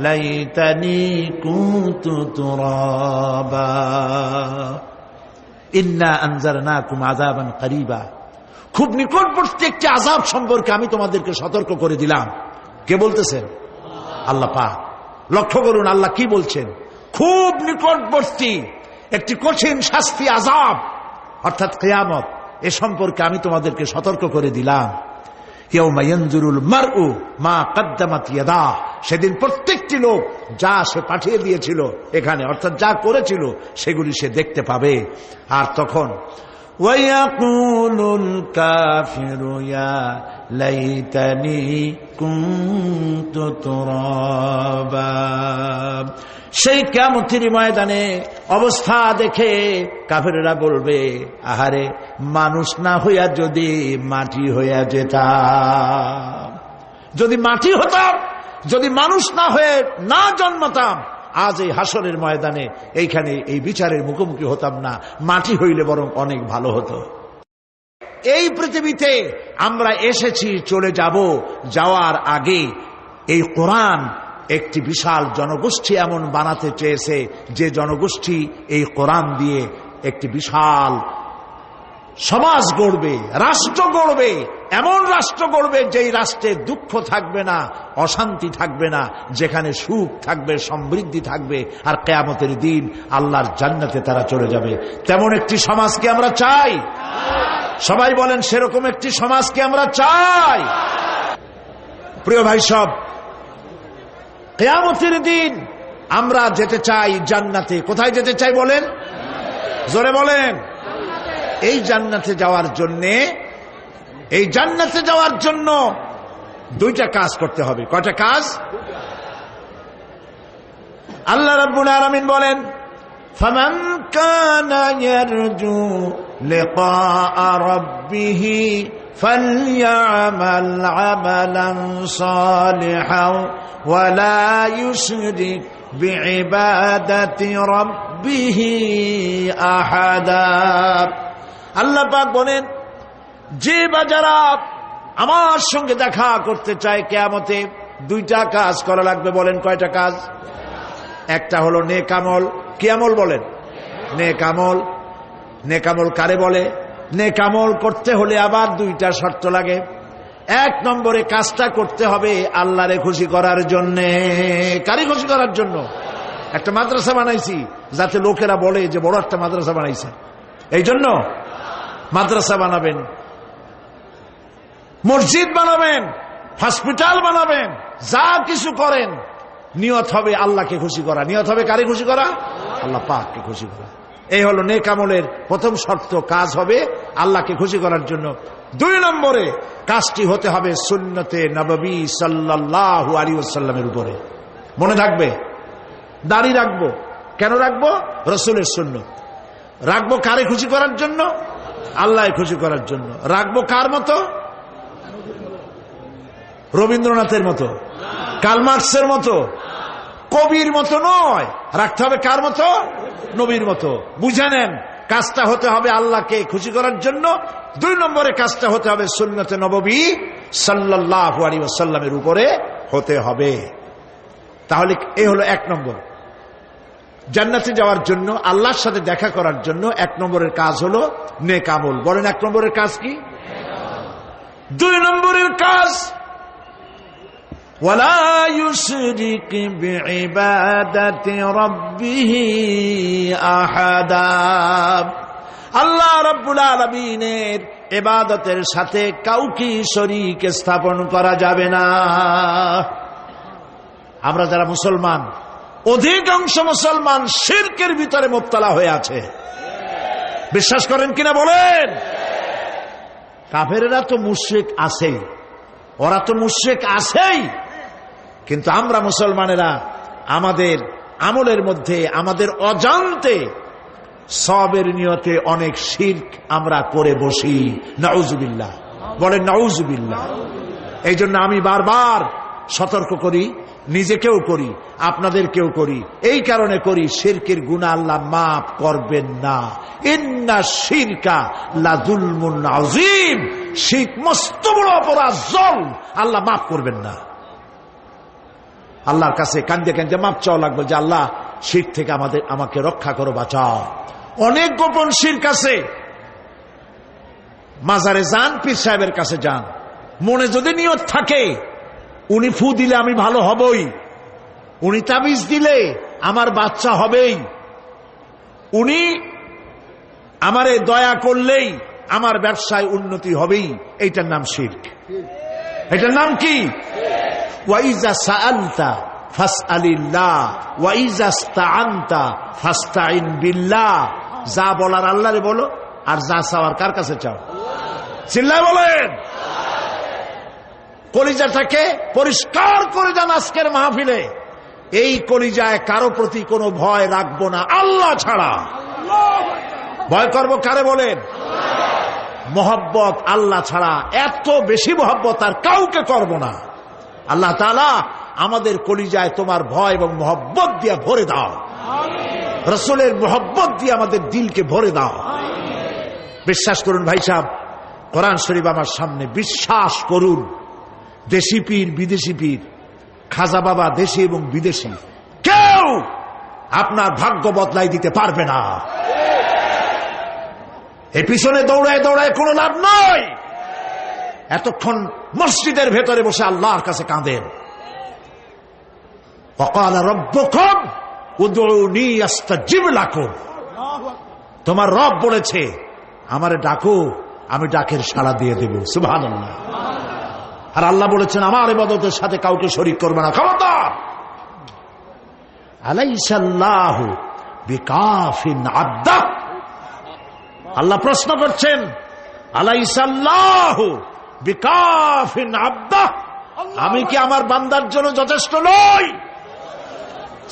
লাইতানি কুনতু তুরাবা। ইন্না আনজারনাকুম আযাবান করিবা, খুব নিকটবর্তী একটি আযাব সম্পর্কে আমি তোমাদেরকে সতর্ক করে দিলাম। কে বলতেছেন? আল্লাহ পাক। লক্ষ্য করুন আল্লাহ কি বলছেন, খুব নিকটবর্তী একটি কঠিন শাস্তি, আযাব অর্থাৎ কিয়ামত, এ সম্পর্কে আমি তোমাদেরকে সতর্ক করে দিলাম। ইয়াউমা ইয়ানজুরুল মারউ মা কদ্দামাত ইয়াদাহ, সেদিন প্রত্যেকটি লোক যা সে পাঠিয়ে দিয়েছিল এখানে, অর্থাৎ যা করেছিল সেগুলি সে দেখতে পাবে। আর তখন ওয়ায়াকুলুল কাফিরু ইয়া লাইতানি কুনতু তুরাবা, সেই কিয়ামতের ময়দানে অবস্থা দেখে কাফেররা বলবে, আহারে মানুষ না হইয়া যদি মাটি হইয়া যেতাম, যদি মাটি হতাম, যদি মানুষ না হয়ে না জন্মতাম, আজ এই হাসরের ময়দানে এইখানে এই বিচারের মুখোমুখি হতাম না, মাটি হইলে বরং অনেক ভালো হতো। এই পৃথিবীতে আমরা এসেছি, চলে যাব, যাওয়ার আগে এই কোরআন একটি বিশাল জনগোষ্ঠী এমন বানাতে চেয়েছে যে জনগোষ্ঠী এই কোরআন দিয়ে একটি বিশাল সমাজ গড়বে, রাষ্ট্র গড়বে, এমন রাষ্ট্র গড়বে যেই রাষ্ট্রে দুঃখ থাকবে না, অশান্তি থাকবে না, যেখানে সুখ থাকবে, সমৃদ্ধি থাকবে, আর কিয়ামতের দিন আল্লাহর জান্নাতে তারা চলে যাবে। তেমন একটি সমাজকে আমরা চাই। সবাই বলেন, সেরকম একটি সমাজকে আমরা চাই। প্রিয় ভাই সব, কিয়ামতের দিন আমরা যেতে চাই জান্নাতে। কোথায় যেতে চাই বলেন? জোরে বলেন। এই জান্নাতে যাওয়ার জন্য দুইটা কাজ করতে হবে। কয়টা কাজ? আল্লাহ রাব্বুল আলামিন বলেন, ফামান কানা ইয়ারজু লিকাআ রাব্বিহি ফালইআমাল আমালান সালিহান ওয়া লা ইউশরিক বিইবাদাতি রাব্বিহি আহাদা। আল্লাহ পাক বলেন, যে বাজারা আমার সঙ্গে দেখা করতে চায় কিয়ামতে, দুইটা কাজ করা লাগবে। বলেন কয়টা কাজ? একটা হলো নেক আমল। কি আমল বলেন? নেক আমল। নেক আমল কারে বলে? নেক আমল করতে হলে আবার দুইটা শর্ত লাগে। এক নম্বরে কাজটা করতে হবে আল্লাহরে খুশি করার জন্য। কারে খুশি করার জন্য? একটা মাদ্রাসা বানাইছি যাতে লোকেরা বলে যে বড় একটা মাদ্রাসা বানাইছে, এই জন্য মাদ্রাসা বানাবেন, মসজিদ বানাবেন, হসপিটাল বানাবেন, যা কিছু করেন নিয়ত হবে আল্লাহকে খুশি করা। নিয়ত হবে কারে খুশি করা? আল্লাহ পাককে খুশি করা। এই হলো নেক আমলের প্রথম শর্ত। কাজ হবে আল্লাহকে খুশি করার জন্য। দুই নম্বরে কাজটি হতে হবে সুন্নতে নববী সাল্লাল্লাহু আলাইহি ওয়াসাল্লামের উপরে। মনে থাকবে, দাড়ি রাখবো। কেন রাখবো? রাসূলের সুন্নাত। রাখবো কারে খুশি করার জন্য? আল্লাহকে খুশি করার জন্য। রাখবো কার মতো? রবীন্দ্রনাথের মতো, কার্ল মার্কসের মতো, কবির মতো নয়। রাখতে হবে কার মতো? নবীর মতো। বুঝে নেন, কাজটা হতে হবে আল্লাহকে খুশি করার জন্য। দুই নম্বরে কাজটা হতে হবে সুন্নতে নববী সাল্লাল্লাহু আলাইহি ওয়াসাল্লামের উপরে হতে হবে। তাহলে এই হলো এক নম্বর। জান্নাতে যাওয়ার জন্য, আল্লাহর সাথে দেখা করার জন্য এক নম্বরের কাজ হলো নেক আমল। বলেন এক নম্বরের কাজ কি? দুই নম্বরের কাজ ওয়ালা ইউশরিক বিইবাদাতি রাব্বিহি আহাদা। আল্লাহ রাব্বুল আলামিনের ইবাদতের সাথে কাউকে শরীক স্থাপন করা যাবে না। আমরা যারা মুসলমান, অধিকাংশ মুসলমান শিরকের ভিতরে মুবতালা হয়ে আছে। বিশ্বাস করেন কিনা বলেন? কাফেরেরা তো মুশরিক আছেই, ওরা তো মুশরিক আছেই, কিন্তু আমরা মুসলমানেরা আমাদের আমলের মধ্যে, আমাদের অজান্তে সবের নিয়তে অনেক শিরক আমরা করে বসি। নাউজুবিল্লাহ। বলেন নাউজুবিল্লাহ। এই জন্য আমি বারবার সতর্ক করি, নিজেকেও করি, আপনাদেরকেও করি। এই কারণে করি, শিরকের গুনাহ আল্লাহ মাফ করবেন না। ইন্না শিরকা লাযুলমুন আযীম। শিরক মস্ত বড় অপরাধ, জল, আল্লাহ মাফ করবেন না। আল্লাহর কাছে কান্দে কান্দে মাফ চাওয়া লাগবে যে আল্লাহ শিরক থেকে আমাকে রক্ষা করো, বাঁচাও। অনেক গোপন শিরক আছে। মাজারে যান, পীর সাহেবের কাছে যান, মনে যদি নিয়ত থাকে উনি ফু দিলে আমি ভালো হবই, উনি তাবিজ দিলে আমার বাচ্চা হবেই, উনি আমারে দয়া করলেই আমার ব্যবসায় উন্নতি হবেই, এইটার নাম শিরক। এটার নাম কি? ওয়াইজা সাআলতা ফাসআলিল্লাহ ওয়াইজা ইসতাআনতা ফাসতাইন বিল্লাহ। যা বলার আল্লাহরে বলো, আর যা চাওয়ার কার কাছে চাও? চিল্লায় বলেন। কলিজাটাকে পরিষ্কার করে যান আজকের মাহফিলে। এই কলিজায় কারো প্রতি কোনো ভয় রাখবো না আল্লাহ ছাড়া। ভয় করবো কারে বলেন? মহব্বত আল্লাহ ছাড়া, এত বেশি মহব্বত আর কাউকে করব না। আল্লাহ তাআলা আমাদের কলিজায় তোমার ভয় এবং মহব্বত দিয়ে ভরে দাও। রাসূলের মহব্বত দিয়ে আমাদের দিলকে ভরে দাও। বিশ্বাস করুন ভাই সাহেব, কোরআন শরীফ আমার সামনে, বিশ্বাস করুন, দেশি পীর বিদেশি পীর, খাজা বাবা দেশি এবং বিদেশি, কেউ আপনার ভাগ্য বদলাই দিতে পারবে না। এই পিছনে দৌড়ায় দৌড়ায় কোনো লাভ নয়। এতক্ষণ মসজিদের ভেতরে বসে আল্লাহর কাছে কাঁদেন। ওয়াকালা রাব্বুকুম উদউনি আস্তাজিব লাকুম। তোমার রব বলেছে আমারে ডাকো, আমি ডাকের সাড়া দিয়ে দেব। সুবহানাল্লাহ। আর আল্লাহ বলেছেন আমার ইবাদতের সাথে কাউকে শরীক করবে না। খবরদার। আলাইসাল্লাহু বিকাফিন আবদা। আল্লাহ প্রশ্ন করছেন, আলাইসাল্লাহু বিকাফিন আবদা, আমি কি আমার বান্দার জন্য যথেষ্ট নই?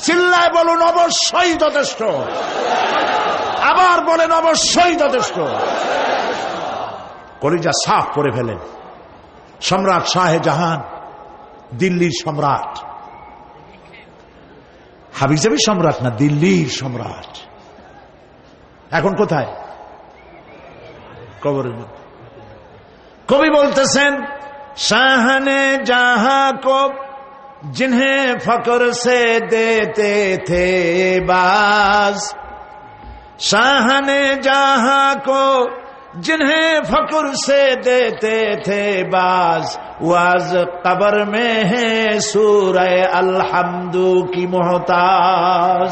চিল্লায় বলুন অবশ্যই যথেষ্ট। আবার বলেন অবশ্যই যথেষ্ট। কলিজা সাফ করে ফেলেন। সম্রাট শাহজাহান, দিল্লির সম্রাট, হাবিজাবি সম্রাট না, দিল্লির সম্রাট। এখন কোথায়? কবরের মধ্যে। কবি বলতেছেন, শাহনে জাহাঁ কো जिन्हें फकर से देते थे बाज, शाहने जहां को जिन्हें फकर से देते थे बाज, वाज कब्र में है सूरह अलहम्दु की मोहताज।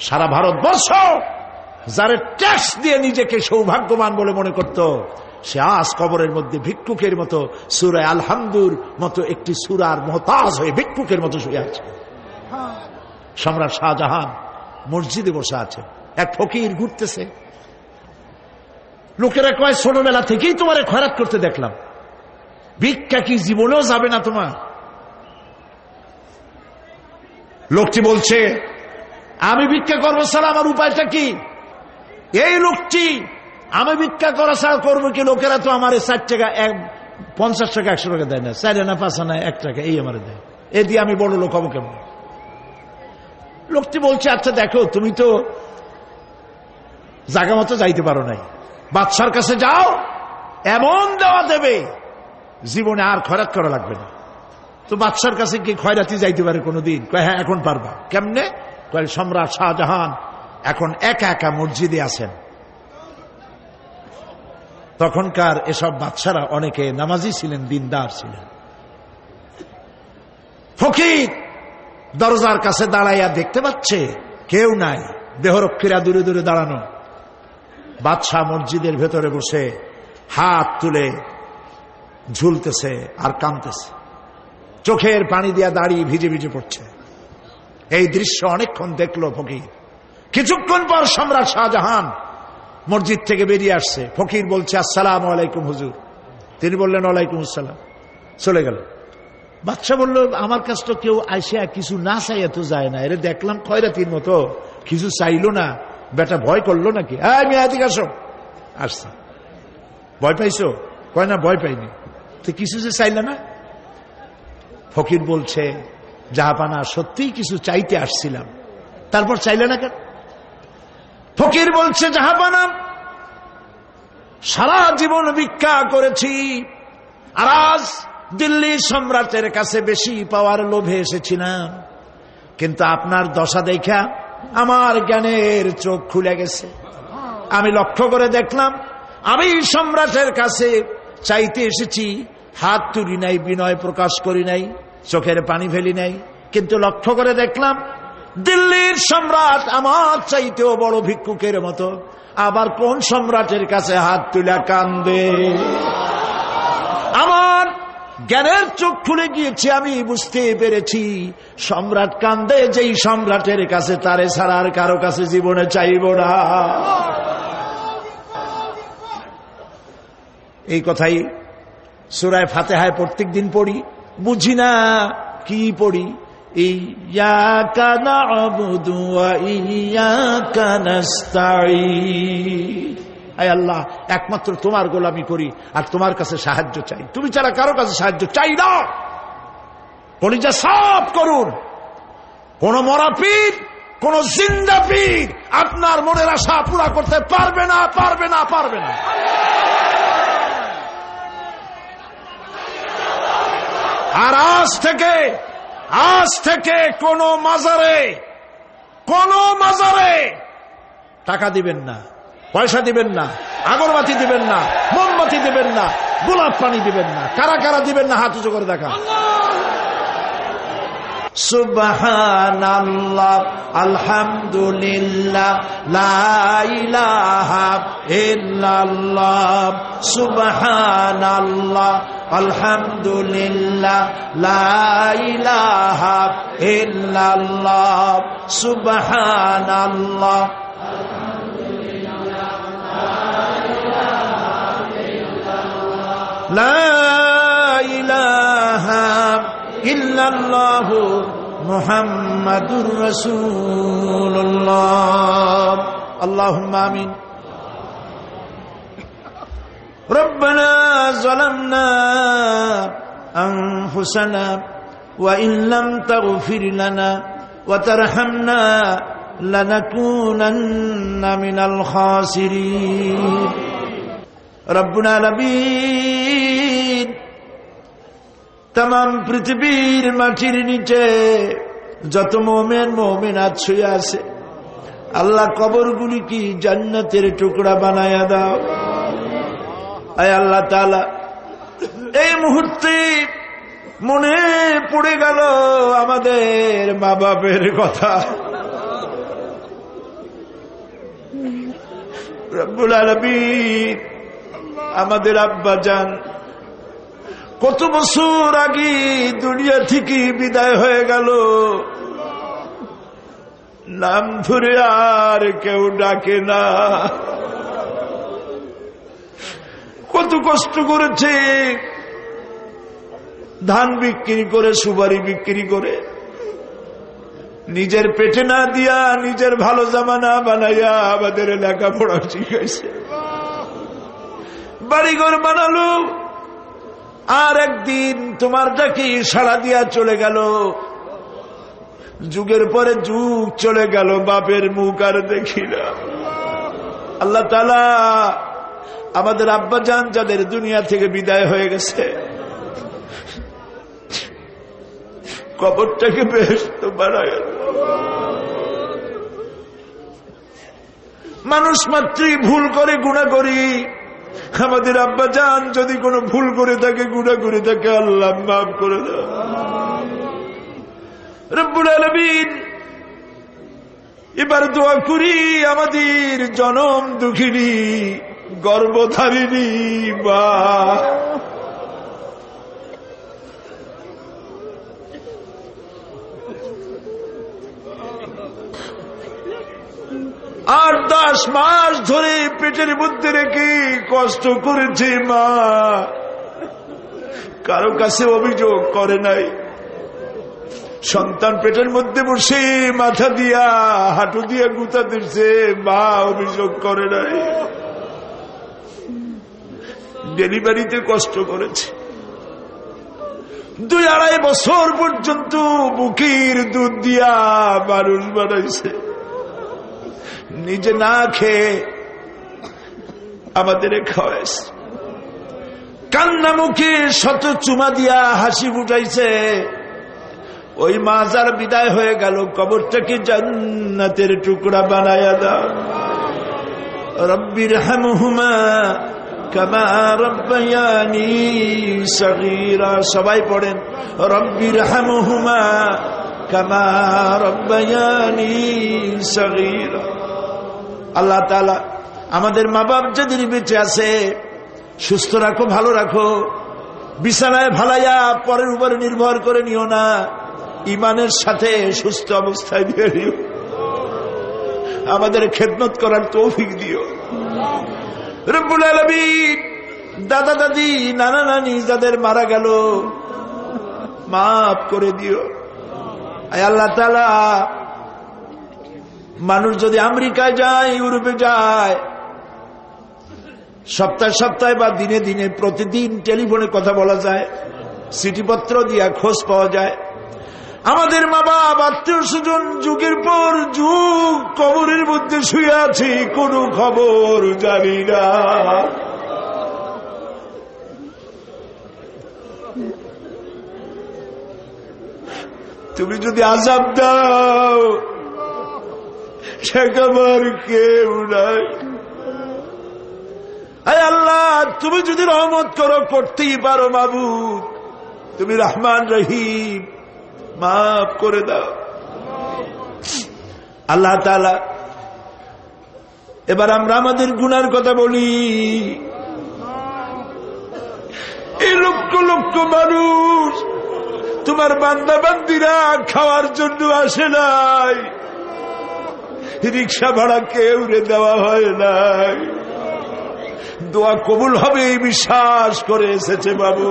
সারা ভারতবর্ষ যারা ট্যাক্স দিয়ে নিজেকে সৌভাগ্যবান বলে মনে করত, সে আজ কবরের মধ্যে ভিক্ষুকের মতো সূরা আলহামদুর মতো একটি সূরার মুহতাজ হয়ে ভিক্ষুকের মতো শুয়ে আছে। সম্রাট শাহজাহান মসজিদে বসে আছে, এক ফকির ঘুরতেছে। লোকেরা কয় ছোটবেলা থেকেই তোমার খয়রাত করতে দেখলাম, ভিক্ষা কি জীবনেও যাবে না তোমার? লোকটি বলছে আমি ভিক্ষা করবো ছাড়া আমার উপায়টা কি? এই লোকটি আমি ভিক্ষা করা ছাড়া করবো কি? লোকেরা তো আমার 60 টাকা 50 টাকা 100 টাকা দেয় না, 4 আনা 5 আনা 1 টাকা এই আমার দেয়, এ দিয়ে আমি বড় লোক হবো কেমন? লোকটি বলছে আচ্ছা দেখো, তুমি তো জায়গা মতো যাইতে পারো নাই, বাদশার কাছে যাও, এমন দেওয়া দেবে জীবনে আর খয়রাত করা লাগবে না। তো বাদশার কাছে কি খয়রাতি যাইতে পারে কোনোদিন? কয় হ্যাঁ এখন পারবা। কেমনে? কয় সম্রাট শাহজাহান এখন একা একা মসজিদে আছেন। তখনকার এসব বাদশারা অনেকে নামাজি ছিলেন, দিনদার ছিলেন। ফকির দরজার কাছে দাঁড়াইয়া দেখতে পাচ্ছে কেউ নাই, দেহরক্ষীরা দূরে দূরে দাঁড়ানো। বাদশাহ মসজিদের ভেতরে বসে হাত তুলে ঝুলতেছে আর কাঁদতেছে, চোখের পানি দিয়া দাঁড়িয়ে ভিজে ভিজে পড়ছে। এই দৃশ্য অনেকক্ষণ দেখলো ফকির। কিছুক্ষণ পর সম্রাট শাহজাহান মসজিদ থেকে বেরিয়ে আসছে। ফকির বলছে আসসালামু আলাইকুম হুজুর। তিনি বললেন ওয়ালাইকুম আসসালাম, চলে গেল। বাদশা বলল আমার কাছে তো কেউ আইসা কিছু না চাইয়া তো যায় না, এর দেখলাম খয়রাতির মতো কিছু চাইলো না, বেটা ভয় করলো নাকি? আমি এদিকে আসো। আসছে। ভয় পাইছো? কয় না ভয় পাইনি। তো কিছু যে চাইলে না? ফকির বলছে জাহাপানা সত্যিই কিছু চাইতে আসছিলাম, তারপর চাইলে না কেন? ফকির বলছে জাহাপানা সারা জীবন ভিক্ষা করেছি, আর আজ দিল্লি সম্রাটের কাছে বেশি পাওয়ার লোভে এসেছিলাম, কিন্তু আপনার দশা দেখা আমার জ্ঞানের চোখ খুলে গেছে। আমি লক্ষ্য করে দেখলাম আমি সম্রাটের কাছে চাইতে এসেছি, হাত তুলি নাই, বিনয় প্রকাশ করি নাই, চোখের পানি ফেলি নাই, কিন্তু লক্ষ্য করে দেখলাম দিল্লির সম্রাট আমার চাইতেও বড় ভিক্ষুকের মতো। আবার কোন সম্রাটের কাছে হাত তুলে কান্দে? আমার জ্ঞানের চোখ খুলে গিয়েছে, আমি বুঝতে পেরেছি সম্রাট কান্দে যেই সম্রাটের কাছে, তারে ছাড়া আর কারো কাছে জীবনে চাইব না। এই কথাই সূরা ফাতিহায় প্রত্যেক দিন পড়ি, বুঝি না কি পড়ি। ইয়াকা না'বুদু ওয়া ইয়াকা নাস্তাঈন। আয় আল্লাহ, একমাত্র তোমার গোলামি করি আর তোমার কাছে সাহায্য চাই, তুমি ছাড়া কারো কাছে সাহায্য চাই না। কলিজা সাফ করুন। কোন মরা পীর, কোন জিন্দা পীর আপনার মনের আশা পুরা করতে পারবে না, পারবে না, পারবে না। আর আজ থেকে কোন মাজারে টাকা দিবেন না, পয়সা দিবেন না, আগরবাতি দিবেন না, মোমবাতি দিবেন না, গোলাপ পানি দিবেন না। কারা কারা দিবেন না হাত উঁচু করে দেখা। সুবহানাল্লাহ, আলহামদুলিল্লাহ, লা ইলাহা ইল্লাল্লাহ। সুবহানাল্লাহ, আলহামদুলিল্লাহ, লা ইলাহা ইল্লাল্লাহ। সুবহানাল্লাহ, লা ইলাহা ইল্লাল্লাহ, মুহাম্মাদুর রাসূলুল্লাহ। আল্লাহুম্মা আমিন। রব্বানা যালামনা আনফুসানা ওয়া ইন লাম তাগফির লানা ওয়া তারহামনা লানাকুনান্না মিনাল খাসিরিন। রব্বুল আলামিন, तमाम পৃথিবীর মাটির নিচে যত মুমিন মুমিনাত শুয়ে আছে, আল্লাহ কবরগুলি কি জান্নাতের টুকরা বানায়া দাও। আয় আল্লাহ তাআলা, এই মুহূর্তে মনে পড়ে গেল আমাদের মা বাপের কথা। রব্বুল আলামিন, আমাদের আব্বা জান কত বছর আগে দুনিয়া থেকে বিদায় হয়ে গেল, নাম ধরে আর কেউ ডাকে না। কত কষ্ট করেছে, ধান বিক্রি করে, সুপারি বিক্রি করে, নিজের পেটে না দিয়া নিজের ভালো জামা না বানাইয়া আমাদের লেখাপড়া শিখাইছে, বাড়িঘর বানালো। আর একদিন তোমার ডাকে সাড়া দিয়া চলে গেল। যুগের পরে যুগ চলে গেল, বাপের মুখ আর দেখি না। আল্লাহ তাআলা, আমাদের আব্বা জান যাদের দুনিয়া থেকে বিদায় হয়ে গেছে, কবরটাকে বেহেশত বানায়। মানুষ মাত্রই ভুল করে, গুনাহ করি। আমাদের আব্বা জান যদি কোনো ভুল করে থাকে, গুনাহ করে থাকে, আল্লাহ মাফ করে দাও। রব্বুল আলামিন, এবার দোয়া করি আমাদের জনম দুঃখিনী গর্ভধারিণী মা, আর 10 মাস ধরে পেটের মধ্যে রেখে কষ্ট করেছে মা, কারো কাছে অভিযোগ করে নাই। সন্তান পেটের মধ্যে বসে মাথা দিয়া হাঁটু দিয়া গুতা দিচ্ছে, মা অভিযোগ করে নাই। ডেলিভারিতে কষ্ট করেছে, 2-2.5 বছর পর্যন্ত বুকের দুধ দিয়া মানুষ বানাইছে, নিজে না খেয়ে আমাদের খাওয়াইছে। কান্না মুখে শত চুমা দিয়া হাসি ফুটাইছে। ওই মা যার বিদায় হয়ে গেল, কবরটাকে জান্নাতের টুকরা বানায়া দাও। রব্বির হামহুমা কামা রব্বায়ানি সগীরা। সবাই পড়েন, রব্বির হামহুমা কামা রব্বায়ানি সগীরা। আল্লাহ তাআলা, আমাদের মা বাপ যাদের বেঁচে আছে সুস্থ রাখো, ভালো রাখো। বিছানায় ভালাইয়া পরের উপরে নির্ভর করে নিও না, ইমানের সাথে সুস্থ অবস্থায় দিয়ে দিও। আমাদের খেদমত করার তৌফিক দিও রব্বুল আলামিন। দাদা দাদি নানা নানি যাদের মারা গেল মাফ করে দিও। আয় আল্লাহ তাআলা, মানুষ যদি আমেরিকায় যায়, ইউরোপে যায়, সপ্তাহে সপ্তাহে বা দিনে দিনে প্রতিদিন টেলিফোনে কথা বলা যায়, চিঠিপত্র দিয়া খোঁজ পাওয়া যায়। আমাদের মা বাপ আত্মীয় স্বজন যুগের পর যুগ কবরের মধ্যে শুয়ে আছি, কোনো খবর জানি না। তুমি যদি আযাব দাও ঠেকাবার কেউ নাই। আয় আল্লাহ, তুমি যদি রহমত করো, করতেই পারো মাবুদ, তুমি রহমান রহিম, মাফ করে দাও। আল্লাহ তাআলা, এবার আমরা আমাদের গুনার কথা বলি। এই লক্ষ লক্ষ মানুষ তোমার বান্দা বান্দিরা খাওয়ার জন্য আসে নাই, রিক্সা ভাড়া কেউ দেওয়া হয় নাই, দোয়া কবুল হবে এই বিশ্বাস করে এসেছে। বাবু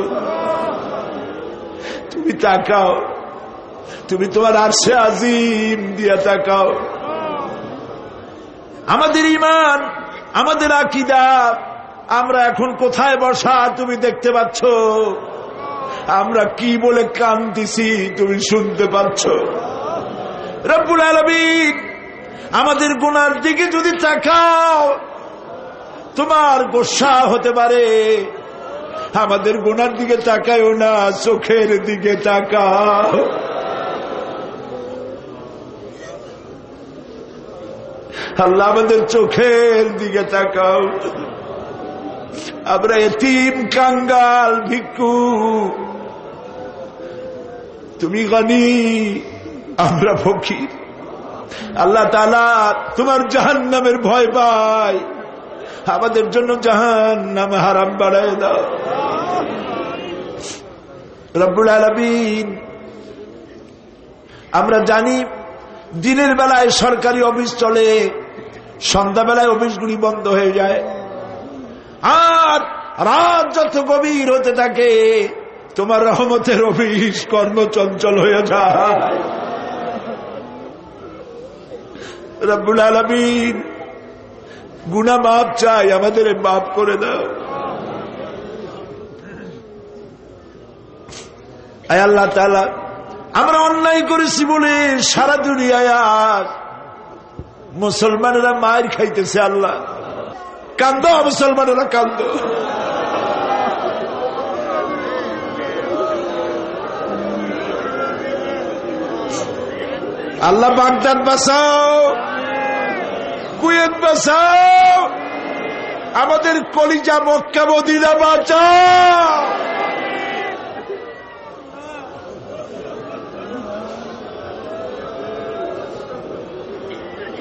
তুমি তাকাও, তুমি তোমার আরশে আজিম দিয়া তাকাও। আমাদের ঈমান, আমাদের আকীদা, আমরা এখন কোথায় বসা তুমি দেখতে পাচ্ছ। আমরা কি বলে কাঁদতেছি তুমি শুনতে পাচ্ছ। রব্বুল আলামিন, আমাদের গুনার দিকে যদি তাকাও তোমার গোসা হতে পারে। আমাদের গুনার দিকে তাকায়ও না, চোখের দিকে তাকাও। আল্লাহ, আমাদের চোখের দিকে তাকাও। আমরা এতিম, কাঙ্গাল, ভিক্ষু, তুমি গনি, আমরা ফকির। আল্লাহ তাআলা, তোমার জাহান্নামের ভয় পাই, আমাদের জন্য জাহান্নাম হারাম বানায় দাও। রব্বুল আলামিন, আমরা জানি দিনের বেলায় সরকারি অফিস চলে, সন্ধ্যাবেলায় অফিসগুলি বন্ধ হয়ে যায়, আর রাত যত গভীর হতে থাকে তোমার রহমতের অফিস কর্মচঞ্চল হয়ে যায়। রব্বুল আলামিন, গুনাহ মাফ চাই, আমাদের মাফ করে দাও। আয় আল্লাহ তাআলা, আমরা অন্যায় করেছি বলে সারা দুনিয়ায় আজ মুসলমানেরা মার খাইতেছে। আল্লাহ, কান্দো মুসলমানেরা, কান্দো। আল্লাহ, বাগদাদ বাঁচাও, কুয়েত বাঁচাও, আমাদের কলিজা মক্কা মদিনা বাঁচাও।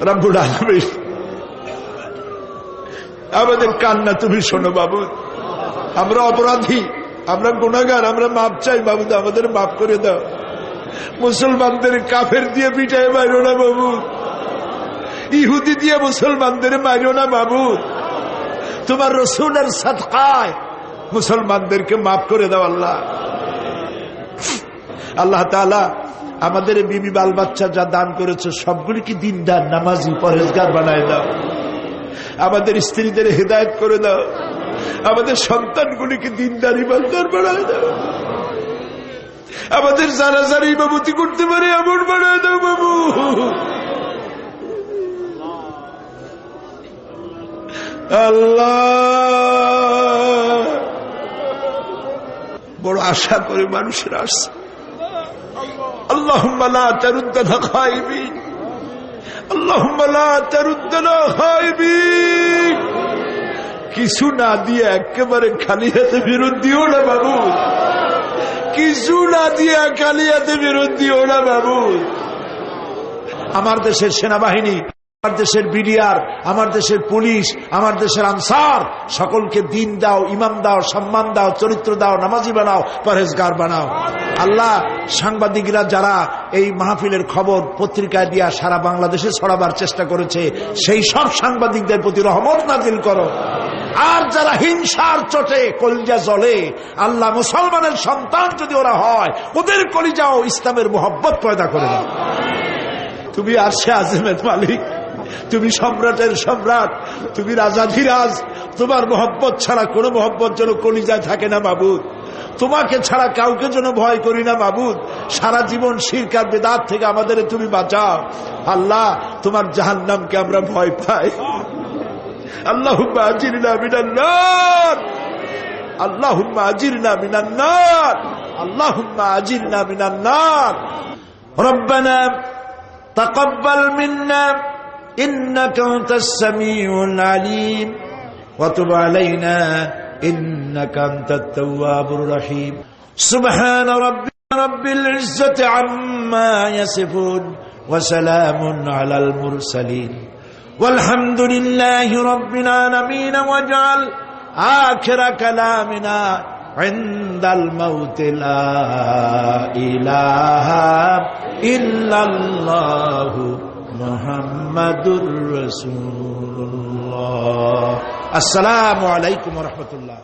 রব্বুল আলামিন, আমাদের কান্না তুমি শোনো বাবু। আমরা অপরাধী, আমরা গুনাহগার, আমরা মাপ চাই বাবু, আমাদের মাফ করে দাও। মুসলমানদের কাফের দিয়ে পিটায় মারো না বাবু, ইহুদি দিয়ে মুসলমানদের মারো না বাবু। তোমার রাসূলের সাদকায় মুসলমানদেরকে মাফ করে দাও আল্লাহ। আল্লাহ তাআলা, আমাদের বিবি বাল বাচ্চা যা দান করেছে সবগুলিকে দিনদার, নামাজি, পরেজগার বানায় দাও। আমাদের স্ত্রীদের হেদায়েত করে দাও, আমাদের সন্তানগুলিকে দিনদার, ইমানদার বানায় দাও। আমাদের যারা যারা ইমামতি করতে পারে এমন বানায় দাও বাবু। আল্লাহ, বড় আশা করে মানুষের আসছে। আল্লাহুম্মা লা তারুদ্দানা খায়বিন, আল্লাহুম্মা লা তারুদ্দানা খায়বিন। কিছু না দিয়ে একেবারে খালি হাতে ফেরত দিও না বাবু, কিছু না দিয়ে খালি হাতে ফেরত দিও না বাবু। আমার দেশের সেনাবাহিনী আমার দেশের বিডিআর, আমার দেশের পুলিশ, আমার দেশের আনসার, সকলকে দিন দাও, ইমাম দাও, সম্মান দাও, চরিত্র দাও, নামাজি বানাও, পরহেজগার বানাও। আল্লাহ, সাংবাদিকরা যারা এই মাহফিলের খবর পত্রিকায় দিয়া সারা বাংলাদেশে ছড়াবার চেষ্টা করেছে, সেই সব সাংবাদিকদের প্রতি রহমত নাজিল করো। আর যারা হিংসার চোটে কলিজা জ্বলে, আল্লাহ, মুসলমানের সন্তান যদি ওরা হয়, ওদের কলিজাও ইসলামের মোহব্বত পয়দা করে দাও। তুমি আরশে আযমের মালিক, তুমি সম্রাটের সম্রাট, তুমি রাজাধিরাজ। তোমার মোহব্বত ছাড়া কোনো মোহব্বত যেন কলিজায় থাকে না মাবুদ। তোমাকে ছাড়া কাউকে যেন ভয় করি না মাবুদ। সারা জীবন শিরক আর বিদআত থেকে আমাদের তুমি বাঁচাও। আল্লাহ, তোমার জাহান্নামকে আমরা ভয় পাই। আল্লাহুম্মা আজিরনা মিনান নার, আল্লাহুম্মা আজিরনা মিনান নার, আল্লাহুম্মা আজিরনা মিনান নার। রব্বানা তাকাব্বাল মিন্না ইন্নাকা আনতাস সামিউল আলিম ওয়া তুব আলাইনা ইন্নাকা আনতাত তাওয়াবুর রহিম। সুবহানা রাব্বিল ইজ্জাতি আম্মা ইয়াসিফুন ওয়া সালামুন আলাল মুরসালিন ওয়ালহামদুলিল্লাহি রাব্বিল আলামিন। ওয়াজআল আখিরা কালামিনা ইনদাল মাউতি লা ইলাহা ইল্লাল্লাহু মুহাম্মাদুর রাসূলুল্লাহ। আসসালামু আলাইকুম ওয়া রাহমাতুল্লাহ।